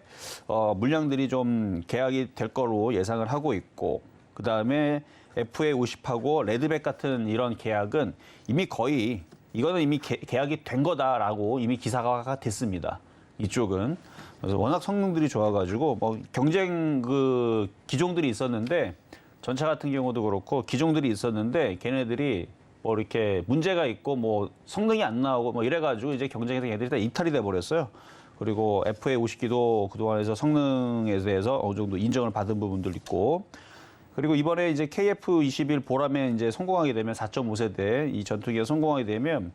물량들이 좀 계약이 될 거로 예상을 하고 있고, 그다음에 FA50하고 레드백 같은 이런 계약은 이미 거의 이거는 이미 계약이 된 거다라고 이미 기사화가 됐습니다. 이쪽은. 그래서 워낙 성능들이 좋아가지고 뭐 경쟁 그 기종들이 있었는데 전차 같은 경우도 그렇고 기종들이 있었는데 걔네들이 뭐 이렇게 문제가 있고 뭐 성능이 안 나오고 뭐 이래가지고 이제 경쟁에서 얘들이 다 이탈이 돼 버렸어요. 그리고 FA50기도 그동안에서 성능에 대해서 어느 정도 인정을 받은 부분들 있고. 그리고 이번에 이제 KF-21 보람에 이제 성공하게 되면 4.5세대 이 전투기가 성공하게 되면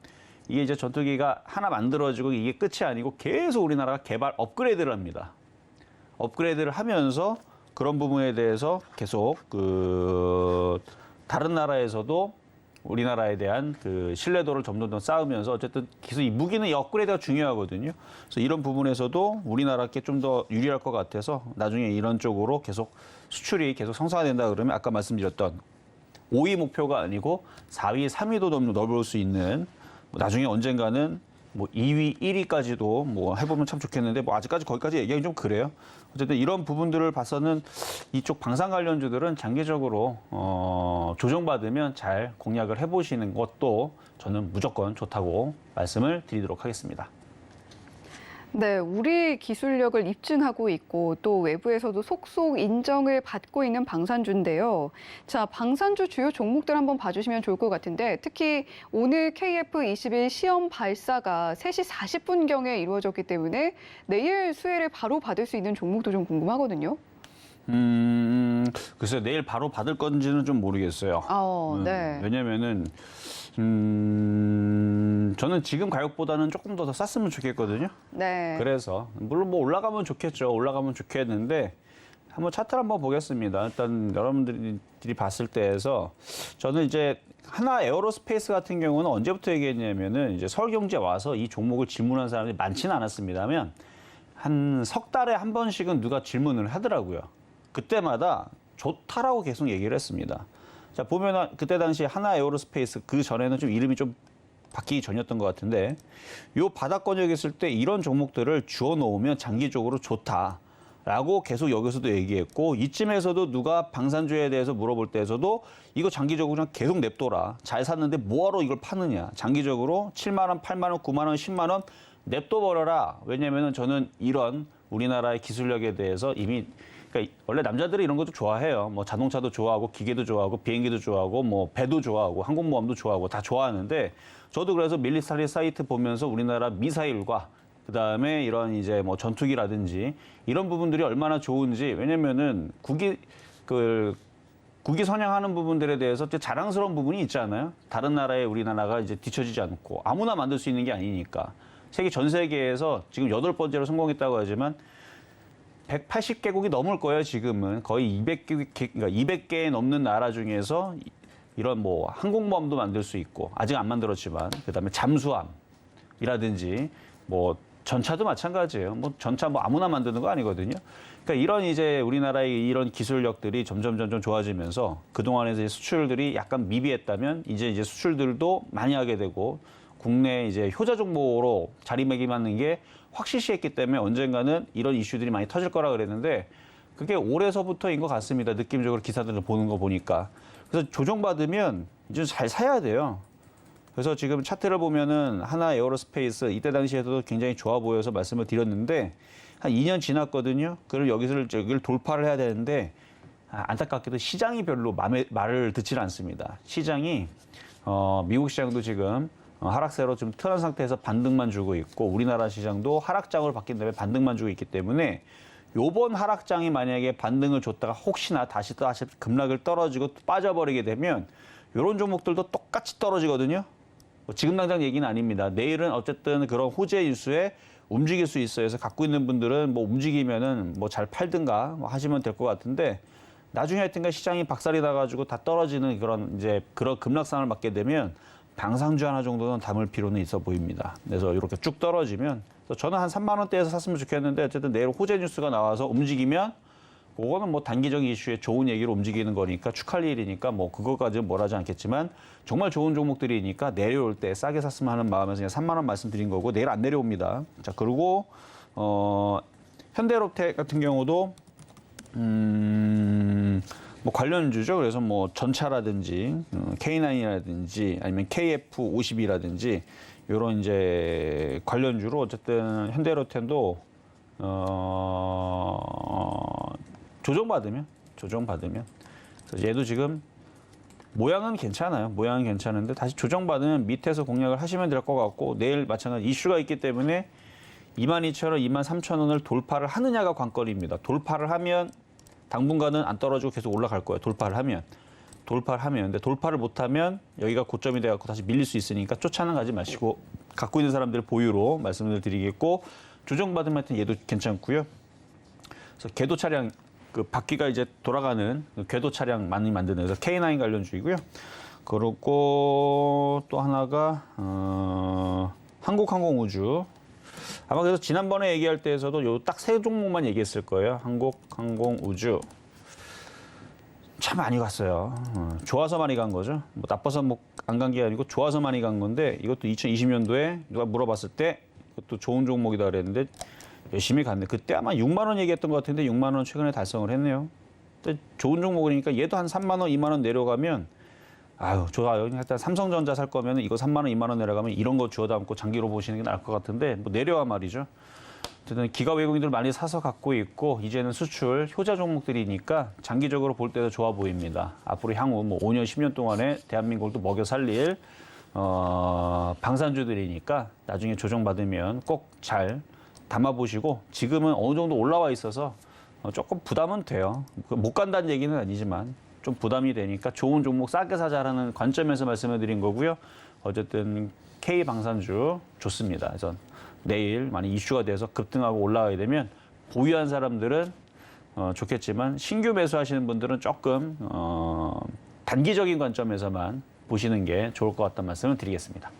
이게 이제 전투기가 하나 만들어지고 이게 끝이 아니고 계속 우리나라가 개발 업그레이드를 합니다. 업그레이드를 하면서 그런 부분에 대해서 계속 그 다른 나라에서도 우리나라에 대한 그 신뢰도를 점점 더 쌓으면서 어쨌든 기술 이 무기는 이 업그레이드가 중요하거든요. 그래서 이런 부분에서도 우리나라께 좀 더 유리할 것 같아서 나중에 이런 쪽으로 계속 수출이 계속 성사된다 그러면 아까 말씀드렸던 5위 목표가 아니고 4위, 3위도 좀 넓을 수 있는 뭐 나중에 언젠가는 뭐 2위, 1위까지도 뭐 해보면 참 좋겠는데 뭐 아직까지 거기까지 얘기하기 좀 그래요. 어쨌든 이런 부분들을 봐서는 이쪽 방산 관련주들은 장기적으로 조정받으면 잘 공략을 해보시는 것도 저는 무조건 좋다고 말씀을 드리도록 하겠습니다. 네, 우리 기술력을 입증하고 있고 또 외부에서도 속속 인정을 받고 있는 방산주인데요. 자, 방산주 주요 종목들 한번 봐주시면 좋을 것 같은데 특히 오늘 KF-21 시험 발사가 3시 40분경에 이루어졌기 때문에 내일 수혜를 바로 받을 수 있는 종목도 좀 궁금하거든요. 글쎄요, 내일 바로 받을 건지는 좀 모르겠어요. 네. 왜냐면은, 저는 지금 가격보다는 조금 더 쌌으면 좋겠거든요. 네. 그래서, 물론 뭐 올라가면 좋겠죠. 올라가면 좋겠는데, 한번 차트를 한번 보겠습니다. 일단 여러분들이 봤을 때에서, 저는 이제 하나 에어로스페이스 같은 경우는 언제부터 얘기했냐면은, 이제 서울경제 와서 이 종목을 질문한 사람이 많지는 않았습니다만, 한 석 달에 한 번씩은 누가 질문을 하더라고요. 그때마다 좋다라고 계속 얘기를 했습니다. 자, 보면 그때 당시 하나 에어로스페이스 그 전에는 좀 이름이 좀 바뀌기 전이었던 것 같은데 요 바닥권역에 있을 때 이런 종목들을 주워 놓으면 장기적으로 좋다라고 계속 여기서도 얘기했고 이쯤에서도 누가 방산주에 대해서 물어볼 때에서도 이거 장기적으로 그냥 계속 냅둬라. 잘 샀는데 뭐하러 이걸 파느냐. 장기적으로 7만 원, 8만 원, 9만 원, 10만 원 냅둬버려라. 왜냐면은 저는 이런 우리나라의 기술력에 대해서 이미 그러니까 원래 남자들이 이런 것도 좋아해요. 뭐 자동차도 좋아하고 기계도 좋아하고 비행기도 좋아하고 뭐 배도 좋아하고 항공모함도 좋아하고 다 좋아하는데 저도 그래서 밀리터리 사이트 보면서 우리나라 미사일과 그다음에 이런 이제 뭐 전투기라든지 이런 부분들이 얼마나 좋은지 왜냐면은 국기 선양하는 부분들에 대해서 자랑스러운 부분이 있잖아요. 다른 나라에 우리나라가 이제 뒤처지지 않고 아무나 만들 수 있는 게 아니니까. 전 세계에서 지금 8번째로 성공했다고 하지만 180개국이 넘을 거예요, 지금은. 거의 200개 넘는 나라 중에서 이런 뭐 항공모함도 만들 수 있고, 아직 안 만들었지만, 그 다음에 잠수함이라든지, 뭐 전차도 마찬가지예요. 뭐 전차 뭐 아무나 만드는 거 아니거든요. 그러니까 이런 이제 우리나라의 이런 기술력들이 점점 좋아지면서 그동안에 이제 수출들이 약간 미비했다면 이제 수출들도 많이 하게 되고 국내 이제 효자 종목으로 자리매김하는 게 확실시했기 때문에 언젠가는 이런 이슈들이 많이 터질 거라 그랬는데 그게 올해서부터인 것 같습니다. 느낌적으로 기사들을 보는 거 보니까. 그래서 조정받으면 이제 잘 사야 돼요. 그래서 지금 차트를 보면은 하나 에어로스페이스 이때 당시에도 굉장히 좋아 보여서 말씀을 드렸는데 한 2년 지났거든요. 그럼 여기를 돌파를 해야 되는데 안타깝게도 시장이 별로 말을 듣질 않습니다. 시장이 미국 시장도 지금 하락세로 좀 틀은 상태에서 반등만 주고 있고 우리나라 시장도 하락장으로 바뀐 다음에 반등만 주고 있기 때문에 요번 하락장이 만약에 반등을 줬다가 혹시나 다시 급락을 떨어지고 빠져버리게 되면 이런 종목들도 똑같이 떨어지거든요. 지금 당장 얘기는 아닙니다. 내일은 어쨌든 그런 호재 뉴스에 움직일 수 있어요. 그래서 갖고 있는 분들은 뭐 움직이면은 뭐 잘 팔든가 뭐 하시면 될 것 같은데 나중에 하여튼간 시장이 박살이 나가지고 다 떨어지는 그런 급락상을 맞게 되면 방산주 하나 정도는 담을 필요는 있어 보입니다. 그래서 이렇게 쭉 떨어지면 저는 한 3만 원대에서 샀으면 좋겠는데 어쨌든 내일 호재 뉴스가 나와서 움직이면 그거는 뭐 단기적인 이슈에 좋은 얘기로 움직이는 거니까 축하할 일이니까 뭐 그거까지는 뭘 하지 않겠지만 정말 좋은 종목들이니까 내려올 때 싸게 샀으면 하는 마음에서 그냥 3만 원 말씀드린 거고 내일 안 내려옵니다. 자, 그리고 현대로테 같은 경우도 뭐 관련주죠. 그래서 뭐 전차라든지 K9이라든지 아니면 KF52라든지 이런 이제 관련주로 어쨌든 현대로템도 조정받으면 그래서 얘도 지금 모양은 괜찮아요. 모양은 괜찮은데 다시 조정받으면 밑에서 공략을 하시면 될 것 같고 내일 마찬가지 이슈가 있기 때문에 22,000원, 23,000원을 돌파를 하느냐가 관건입니다. 돌파를 하면 당분간은 안 떨어지고 계속 올라갈 거예요. 돌파를 하면. 근데 돌파를 못하면 여기가 고점이 돼갖고 다시 밀릴 수 있으니까 쫓아는 가지 마시고 갖고 있는 사람들 보유로 말씀을 드리겠고 조정받으면 하여튼 얘도 괜찮고요. 그래서 궤도 차량 그 바퀴가 이제 돌아가는 궤도 차량 많이 만드는 그래서 K9 관련주이고요. 그리고 또 하나가 한국항공우주. 아마 그래서 지난번에 얘기할 때에서도 요 딱 세 종목만 얘기했을 거예요. 한국항공우주. 참 많이 갔어요. 좋아서 많이 간 거죠. 뭐 나빠서 뭐 안 간 게 아니고 좋아서 많이 간 건데 이것도 2020년도에 누가 물어봤을 때 이것도 좋은 종목이다 그랬는데 열심히 갔네. 그때 아마 6만 원 얘기했던 것 같은데 6만 원 최근에 달성을 했네요. 근데 좋은 종목이니까 얘도 한 3만 원, 2만 원 내려가면 아유 좋아요. 일단 삼성전자 살 거면 이거 3만 원, 2만 원 내려가면 이런 거 주워 담고 장기로 보시는 게 나을 것 같은데 뭐 내려와 말이죠. 어쨌든 기가 외국인들 많이 사서 갖고 있고 이제는 수출 효자 종목들이니까 장기적으로 볼 때도 좋아 보입니다. 앞으로 향후 뭐 5년, 10년 동안에 대한민국을 또 먹여 살릴 방산주들이니까 나중에 조정받으면 꼭 잘 담아보시고 지금은 어느 정도 올라와 있어서 조금 부담은 돼요. 못 간다는 얘기는 아니지만 좀 부담이 되니까 좋은 종목 싸게 사자라는 관점에서 말씀을 드린 거고요. 어쨌든 K방산주 좋습니다. 그래서 내일 많이 이슈가 돼서 급등하고 올라가게 되면 보유한 사람들은 좋겠지만 신규 매수하시는 분들은 조금 단기적인 관점에서만 보시는 게 좋을 것 같다는 말씀을 드리겠습니다.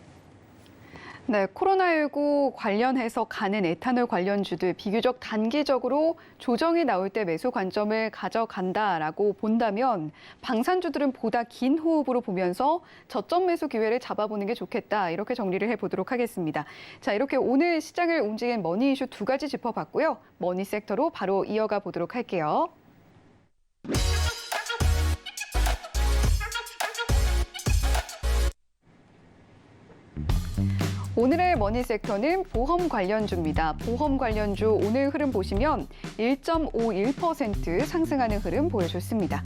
네, 코로나19 관련해서 가는 에탄올 관련주들 비교적 단기적으로 조정이 나올 때 매수 관점을 가져간다라고 본다면 방산주들은 보다 긴 호흡으로 보면서 저점 매수 기회를 잡아보는 게 좋겠다. 이렇게 정리를 해보도록 하겠습니다. 자, 이렇게 오늘 시장을 움직인 머니 이슈 두 가지 짚어봤고요. 머니 섹터로 바로 이어가 보도록 할게요. 오늘의 머니 섹터는 보험 관련주입니다. 보험 관련주 오늘 흐름 보시면 1.51% 상승하는 흐름 보여줬습니다.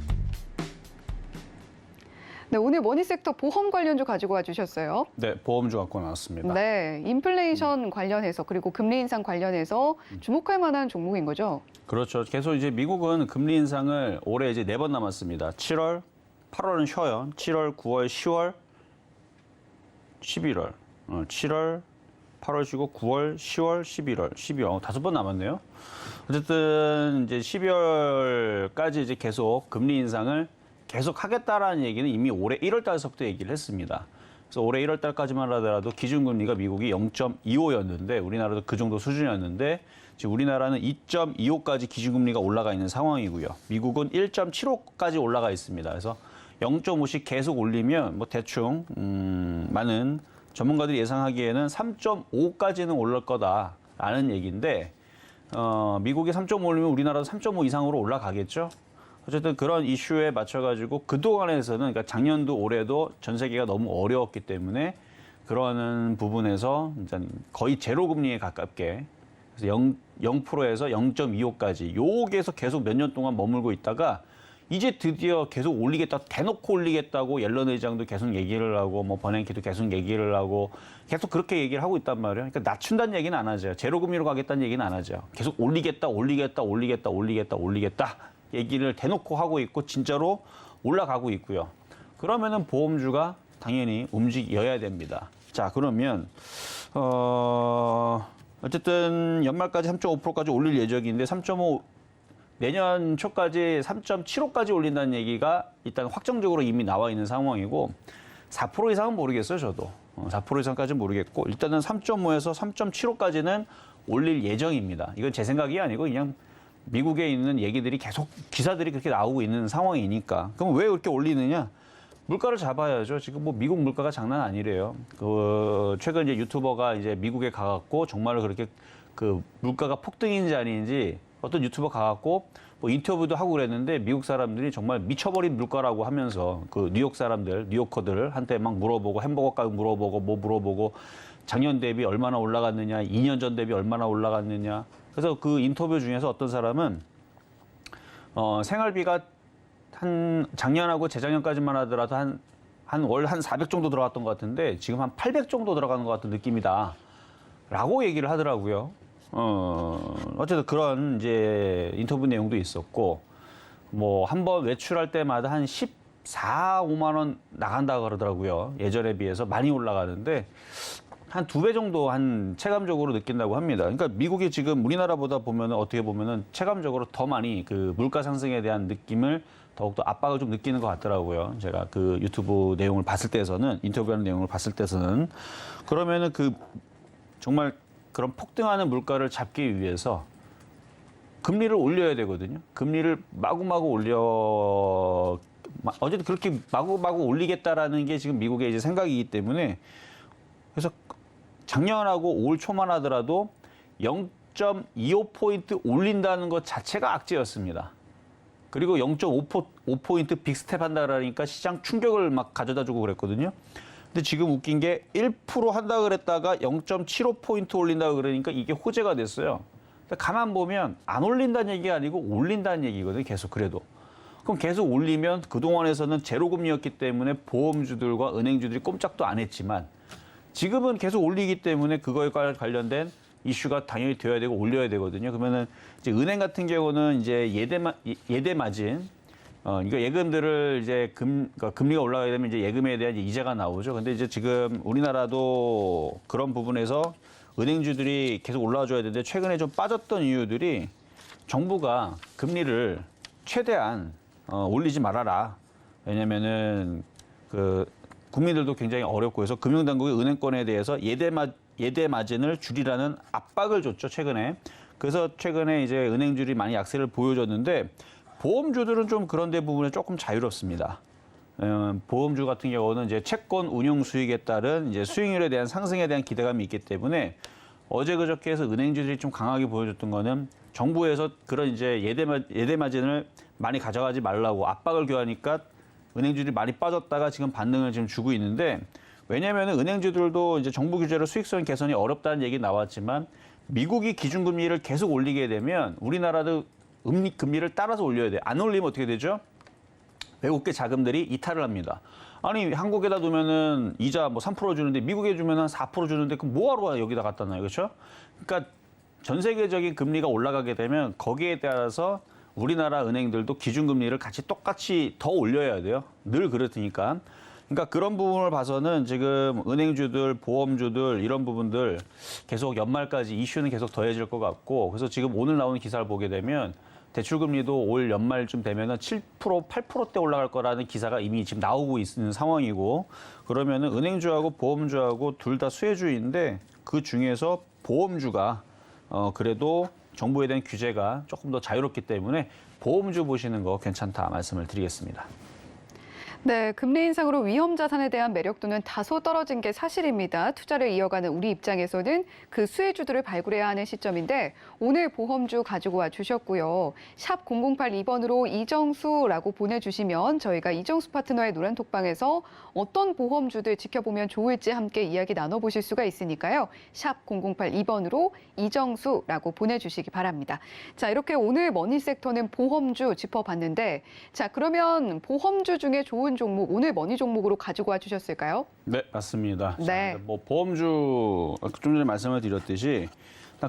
네, 오늘 머니 섹터 보험 관련주 가지고 와주셨어요. 네, 보험주 갖고 나왔습니다. 네, 인플레이션 관련해서 그리고 금리 인상 관련해서 주목할 만한 종목인 거죠? 그렇죠. 계속 이제 미국은 금리 인상을 올해 이제 4번 남았습니다. 7월, 8월은 쉬어요. 7월, 9월, 10월, 11월. 7월, 8월 쉬고 9월, 10월, 11월, 12월 5번 남았네요. 어쨌든 이제 12월까지 이제 계속 금리 인상을 계속 하겠다라는 얘기는 이미 올해 1월 달서부터 얘기를 했습니다. 그래서 올해 1월 달까지만 하더라도 기준금리가 미국이 0.25였는데 우리나라도 그 정도 수준이었는데 지금 우리나라는 2.25까지 기준금리가 올라가 있는 상황이고요. 미국은 1.75까지 올라가 있습니다. 그래서 0.5씩 계속 올리면 뭐 대충 많은 전문가들이 예상하기에는 3.5까지는 올릴 거다라는 얘기인데 미국이 3.5 올리면 우리나라도 3.5 이상으로 올라가겠죠. 어쨌든 그런 이슈에 맞춰가지고 그동안에서는 그러니까 작년도 올해도 전 세계가 너무 어려웠기 때문에 그러는 부분에서 거의 제로 금리에 가깝게 그래서 0%에서 0.25까지 요게에서 계속 몇 년 동안 머물고 있다가 이제 드디어 계속 올리겠다, 대놓고 올리겠다고 옐런 의장도 계속 얘기를 하고 뭐 버냉키도 계속 얘기를 하고 계속 그렇게 얘기를 하고 있단 말이에요. 그러니까 낮춘다는 얘기는 안 하죠. 제로 금리로 가겠다는 얘기는 안 하죠. 계속 올리겠다 얘기를 대놓고 하고 있고 진짜로 올라가고 있고요. 그러면은 보험주가 당연히 움직여야 됩니다. 자, 그러면 어쨌든 연말까지 3.5%까지 올릴 예정인데 3.5 내년 초까지 3.75까지 올린다는 얘기가 일단 확정적으로 이미 나와 있는 상황이고 4% 이상은 모르겠어요, 저도. 4% 이상까지는 모르겠고 일단은 3.5에서 3.75까지는 올릴 예정입니다. 이건 제 생각이 아니고 그냥 미국에 있는 얘기들이 계속 기사들이 그렇게 나오고 있는 상황이니까. 그럼 왜 그렇게 올리느냐? 물가를 잡아야죠. 지금 뭐 미국 물가가 장난 아니래요. 최근 이제 유튜버가 이제 미국에 가갖고 정말로 그렇게 그 물가가 폭등인지 아닌지 어떤 유튜버 가갖고 뭐 인터뷰도 하고 그랬는데 미국 사람들이 정말 미쳐버린 물가라고 하면서 그 뉴욕 사람들, 뉴요커들한테 막 물어보고 햄버거 가격 물어보고 뭐 물어보고 작년 대비 얼마나 올라갔느냐, 2년 전 대비 얼마나 올라갔느냐. 그래서 그 인터뷰 중에서 어떤 사람은 생활비가 한 작년하고 재작년까지만 하더라도 한 월 한 400 정도 들어갔던 것 같은데 지금 한 800 정도 들어가는 것 같은 느낌이다. 라고 얘기를 하더라고요. 어쨌든 그런 이제 인터뷰 내용도 있었고, 뭐 한 번 외출할 때마다 한 14, 5만 원 나간다 그러더라고요. 예전에 비해서 많이 올라가는데 한 2배 정도 한 체감적으로 느낀다고 합니다. 그러니까 미국이 지금 우리나라보다 보면은 어떻게 보면은 체감적으로 더 많이 그 물가 상승에 대한 느낌을 더욱더 압박을 좀 느끼는 것 같더라고요. 제가 그 유튜브 내용을 봤을 때에서는 인터뷰하는 내용을 봤을 때서는 그러면은 그 정말 그런 폭등하는 물가를 잡기 위해서 금리를 올려야 되거든요. 금리를 마구마구 어쨌든 그렇게 마구마구 올리겠다라는 게 지금 미국의 이제 생각이기 때문에 그래서 작년하고 올 초만 하더라도 0.25포인트 올린다는 것 자체가 악재였습니다. 그리고 0.5포인트 빅스텝 한다 그러니까 시장 충격을 막 가져다 주고 그랬거든요. 근데 지금 웃긴 게 1% 한다 그랬다가 0.75포인트 올린다 그러니까 이게 호재가 됐어요. 가만 보면 안 올린다는 얘기가 아니고 올린다는 얘기거든요. 계속 그래도. 그럼 계속 올리면 그동안에서는 제로금리였기 때문에 보험주들과 은행주들이 꼼짝도 안 했지만 지금은 계속 올리기 때문에 그거에 관련된 이슈가 당연히 되어야 되고 올려야 되거든요. 그러면은 이제 은행 같은 경우는 이제 예대 마진, 이거 예금들을 이제 그러니까 금리가 올라가게 되면 이제 예금에 대한 이자가 나오죠. 근데 이제 지금 우리나라도 그런 부분에서 은행주들이 계속 올라와줘야 되는데 최근에 좀 빠졌던 이유들이 정부가 금리를 최대한 올리지 말아라. 왜냐면은 그 국민들도 굉장히 어렵고 해서 금융당국이 은행권에 대해서 예대 마진을 줄이라는 압박을 줬죠, 최근에. 그래서 최근에 이제 은행주들이 많이 약세를 보여줬는데 보험주들은 좀 그런 데 부분에 조금 자유롭습니다. 보험주 같은 경우는 이제 채권 운용 수익에 따른 이제 수익률에 대한 상승에 대한 기대감이 있기 때문에 어제 그저께 해서 은행주들이 좀 강하게 보여줬던 거는 정부에서 그런 이제 예대 마진을 많이 가져가지 말라고 압박을 교하니까 은행주들이 많이 빠졌다가 지금 반등을 지금 주고 있는데 왜냐하면 은행주들도 이제 정부 규제로 수익성 개선이 어렵다는 얘기 나왔지만 미국이 기준금리를 계속 올리게 되면 우리나라도 금리를 따라서 올려야 돼. 안 올리면 어떻게 되죠? 외국계 자금들이 이탈을 합니다. 아니 한국에다 두면은 이자 뭐 3% 주는데 미국에 주면은 4% 주는데 그럼 뭐하러 여기다 갖다 놔요, 그렇죠? 그러니까 전 세계적인 금리가 올라가게 되면 거기에 따라서 우리나라 은행들도 기준금리를 같이 똑같이 더 올려야 돼요. 늘 그렇으니까. 그러니까 그런 부분을 봐서는 지금 은행주들, 보험주들 이런 부분들 계속 연말까지 이슈는 계속 더해질 것 같고 그래서 지금 오늘 나오는 기사를 보게 되면 대출금리도 올 연말쯤 되면은 7%, 8%대 올라갈 거라는 기사가 이미 지금 나오고 있는 상황이고 그러면은 은행주하고 보험주하고 둘 다 수혜주인데 그 중에서 보험주가 그래도 정부에 대한 규제가 조금 더 자유롭기 때문에 보험주 보시는 거 괜찮다 말씀을 드리겠습니다. 네, 금리 인상으로 위험 자산에 대한 매력도는 다소 떨어진 게 사실입니다. 투자를 이어가는 우리 입장에서는 그 수혜주들을 발굴해야 하는 시점인데 오늘 보험주 가지고 와 주셨고요. 샵 0082번으로 이정수라고 보내주시면 저희가 이정수 파트너의 노란톡방에서 어떤 보험주들 지켜보면 좋을지 함께 이야기 나눠보실 수가 있으니까요. 샵 0082번으로 이정수라고 보내주시기 바랍니다. 자, 이렇게 오늘 머니섹터는 보험주 짚어봤는데 자, 그러면 보험주 중에 좋은 종목, 오늘 머니 종목으로 가지고 와 주셨을까요? 네, 맞습니다. 네. 자, 뭐 보험주 좀 전에 말씀을 드렸듯이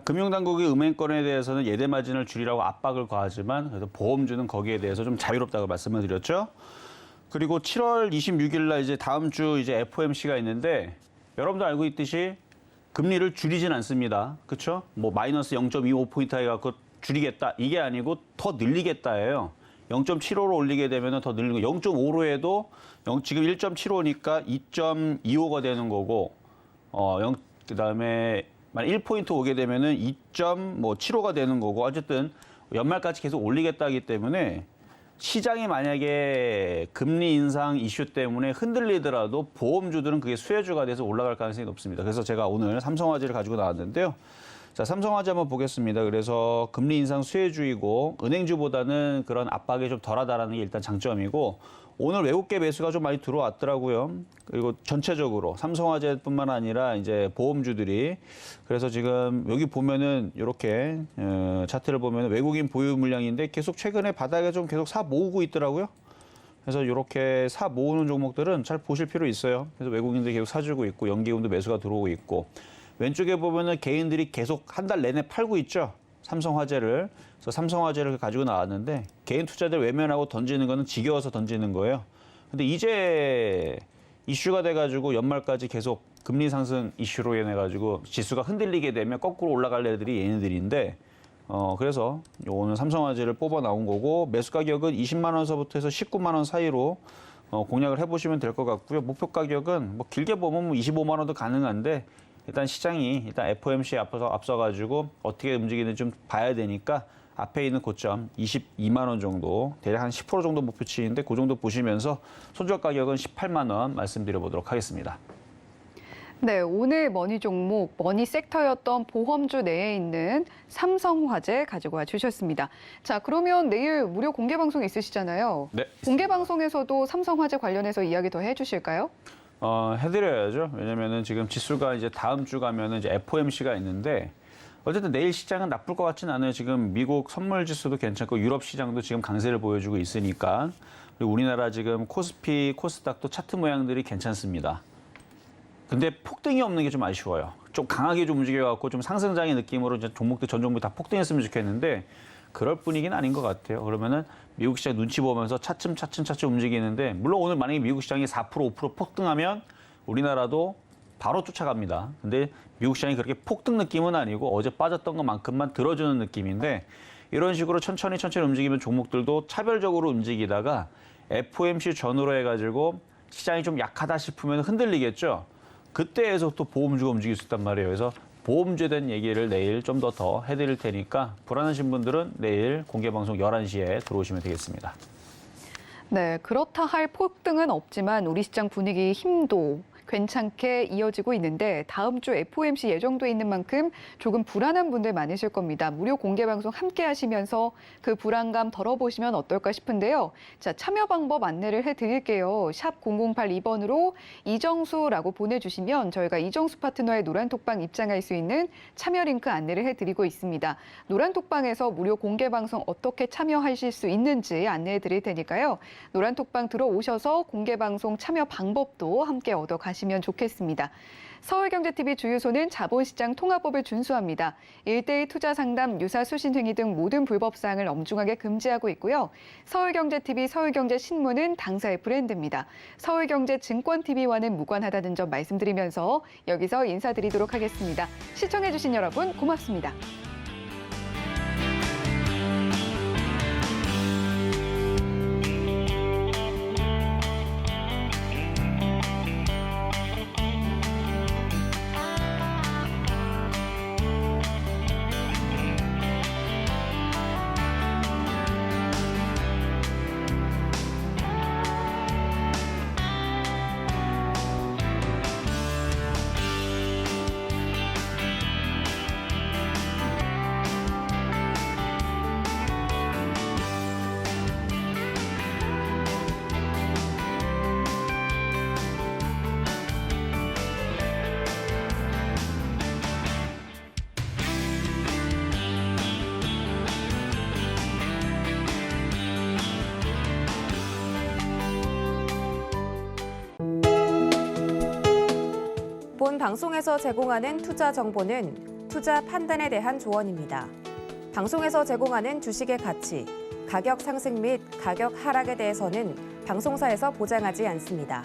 금융당국이 은행권에 대해서는 예대 마진을 줄이라고 압박을 가하지만 그래도 보험주는 거기에 대해서 좀 자유롭다고 말씀을 드렸죠. 그리고 7월 26일 날 이제 다음 주 이제 FOMC가 있는데 여러분도 알고 있듯이 금리를 줄이진 않습니다. 그렇죠? 뭐 마이너스 0.25포인트 해갖고 줄이겠다 이게 아니고 더 늘리겠다예요. 0.75로 올리게 되면 더 늘리고 0.5로 해도 지금 1.75니까 2.25가 되는 거고 그다음에 만약 1포인트 오게 되면은 2.75가 되는 거고 어쨌든 연말까지 계속 올리겠다기 때문에 시장이 만약에 금리 인상 이슈 때문에 흔들리더라도 보험주들은 그게 수혜주가 돼서 올라갈 가능성이 높습니다. 그래서 제가 오늘 삼성화재를 가지고 나왔는데요. 자, 삼성화재 한번 보겠습니다. 그래서 금리 인상 수혜주이고 은행주보다는 그런 압박이 좀 덜하다라는 게 일단 장점이고 오늘 외국계 매수가 좀 많이 들어왔더라고요. 그리고 전체적으로 삼성화재뿐만 아니라 이제 보험주들이 그래서 지금 여기 보면은 이렇게 차트를 보면 외국인 보유 물량인데 계속 최근에 바닥에 좀 계속 사 모으고 있더라고요. 그래서 이렇게 사 모으는 종목들은 잘 보실 필요 있어요. 그래서 외국인들이 계속 사주고 있고 연기금도 매수가 들어오고 있고 왼쪽에 보면은 개인들이 계속 한 달 내내 팔고 있죠. 삼성화재를. 그래서 삼성화재를 가지고 나왔는데 개인 투자들 외면하고 던지는 거는 지겨워서 던지는 거예요. 근데 이제 이슈가 돼가지고 연말까지 계속 금리 상승 이슈로 인해 가지고 지수가 흔들리게 되면 거꾸로 올라갈 애들이 얘네들인데 그래서 오늘 삼성화재를 뽑아 나온 거고 매수 가격은 20만 원서부터 해서 19만 원 사이로 공략을 해보시면 될 것 같고요. 목표 가격은 뭐 길게 보면 뭐 25만 원도 가능한데 일단 시장이 일단 FOMC에 앞서가지고 어떻게 움직이는지 좀 봐야 되니까 앞에 있는 고점 22만 원 정도 대략 한 10% 정도 목표치인데 그 정도 보시면서 손절 가격은 18만 원 말씀드려보도록 하겠습니다. 네, 오늘 머니 종목, 머니 섹터였던 보험주 내에 있는 삼성화재 가지고 와 주셨습니다. 자, 그러면 내일 무료 공개 방송 있으시잖아요. 네. 공개 방송에서도 삼성화재 관련해서 이야기 더 해주실까요? 해드려야죠. 왜냐면은 지금 지수가 이제 다음 주 가면은 이제 FOMC가 있는데 어쨌든 내일 시장은 나쁠 것 같지는 않아요. 지금 미국 선물 지수도 괜찮고 유럽 시장도 지금 강세를 보여주고 있으니까 그리고 우리나라 지금 코스피, 코스닥도 차트 모양들이 괜찮습니다. 근데 폭등이 없는 게 좀 아쉬워요. 좀 강하게 좀 움직여갖고 좀 상승장의 느낌으로 이제 종목들 전 종목 다 폭등했으면 좋겠는데 그럴 분위기는 아닌 것 같아요. 그러면은 미국 시장 눈치 보면서 차츰 움직이는데 물론 오늘 만약에 미국 시장이 4%, 5% 폭등하면 우리나라도 바로 쫓아갑니다. 근데 미국 시장이 그렇게 폭등 느낌은 아니고 어제 빠졌던 것만큼만 들어주는 느낌인데 이런 식으로 천천히 움직이면 종목들도 차별적으로 움직이다가 FOMC 전후로 해가지고 시장이 좀 약하다 싶으면 흔들리겠죠. 그때에서 또 보험주가 움직일 수 있단 말이에요. 그래서 보험주에 대한 얘기를 내일 좀 더 해드릴 테니까 불안하신 분들은 내일 공개방송 11시에 들어오시면 되겠습니다. 네, 그렇다 할 폭등은 없지만 우리 시장 분위기 힘도 괜찮게 이어지고 있는데 다음 주 FOMC 예정돼 있는 만큼 조금 불안한 분들 많으실 겁니다. 무료 공개 방송 함께 하시면서 그 불안감 덜어보시면 어떨까 싶은데요. 자, 참여 방법 안내를 해드릴게요. 샵 0082번으로 이정수라고 보내주시면 저희가 이정수 파트너의 노란톡방 입장할 수 있는 참여 링크 안내를 해드리고 있습니다. 노란톡방에서 무료 공개 방송 어떻게 참여하실 수 있는지 안내해 드릴 테니까요. 노란톡방 들어오셔서 공개 방송 참여 방법도 함께 얻어가시면 좋겠습니다. 서울경제TV 주유소는 자본시장 통화법을 준수합니다. 1:1 투자 상담, 유사 수신 행위 등 모든 불법 사항을 엄중하게 금지하고 있고요. 서울경제TV, 서울경제신문은 당사의 브랜드입니다. 서울경제증권TV와는 무관하다는 점 말씀드리면서 여기서 인사드리도록 하겠습니다. 시청해주신 여러분 고맙습니다. 본 방송에서 제공하는 투자 정보는 투자 판단에 대한 조언입니다. 방송에서 제공하는 주식의 가치, 가격 상승 및 가격 하락에 대해서는 방송사에서 보장하지 않습니다.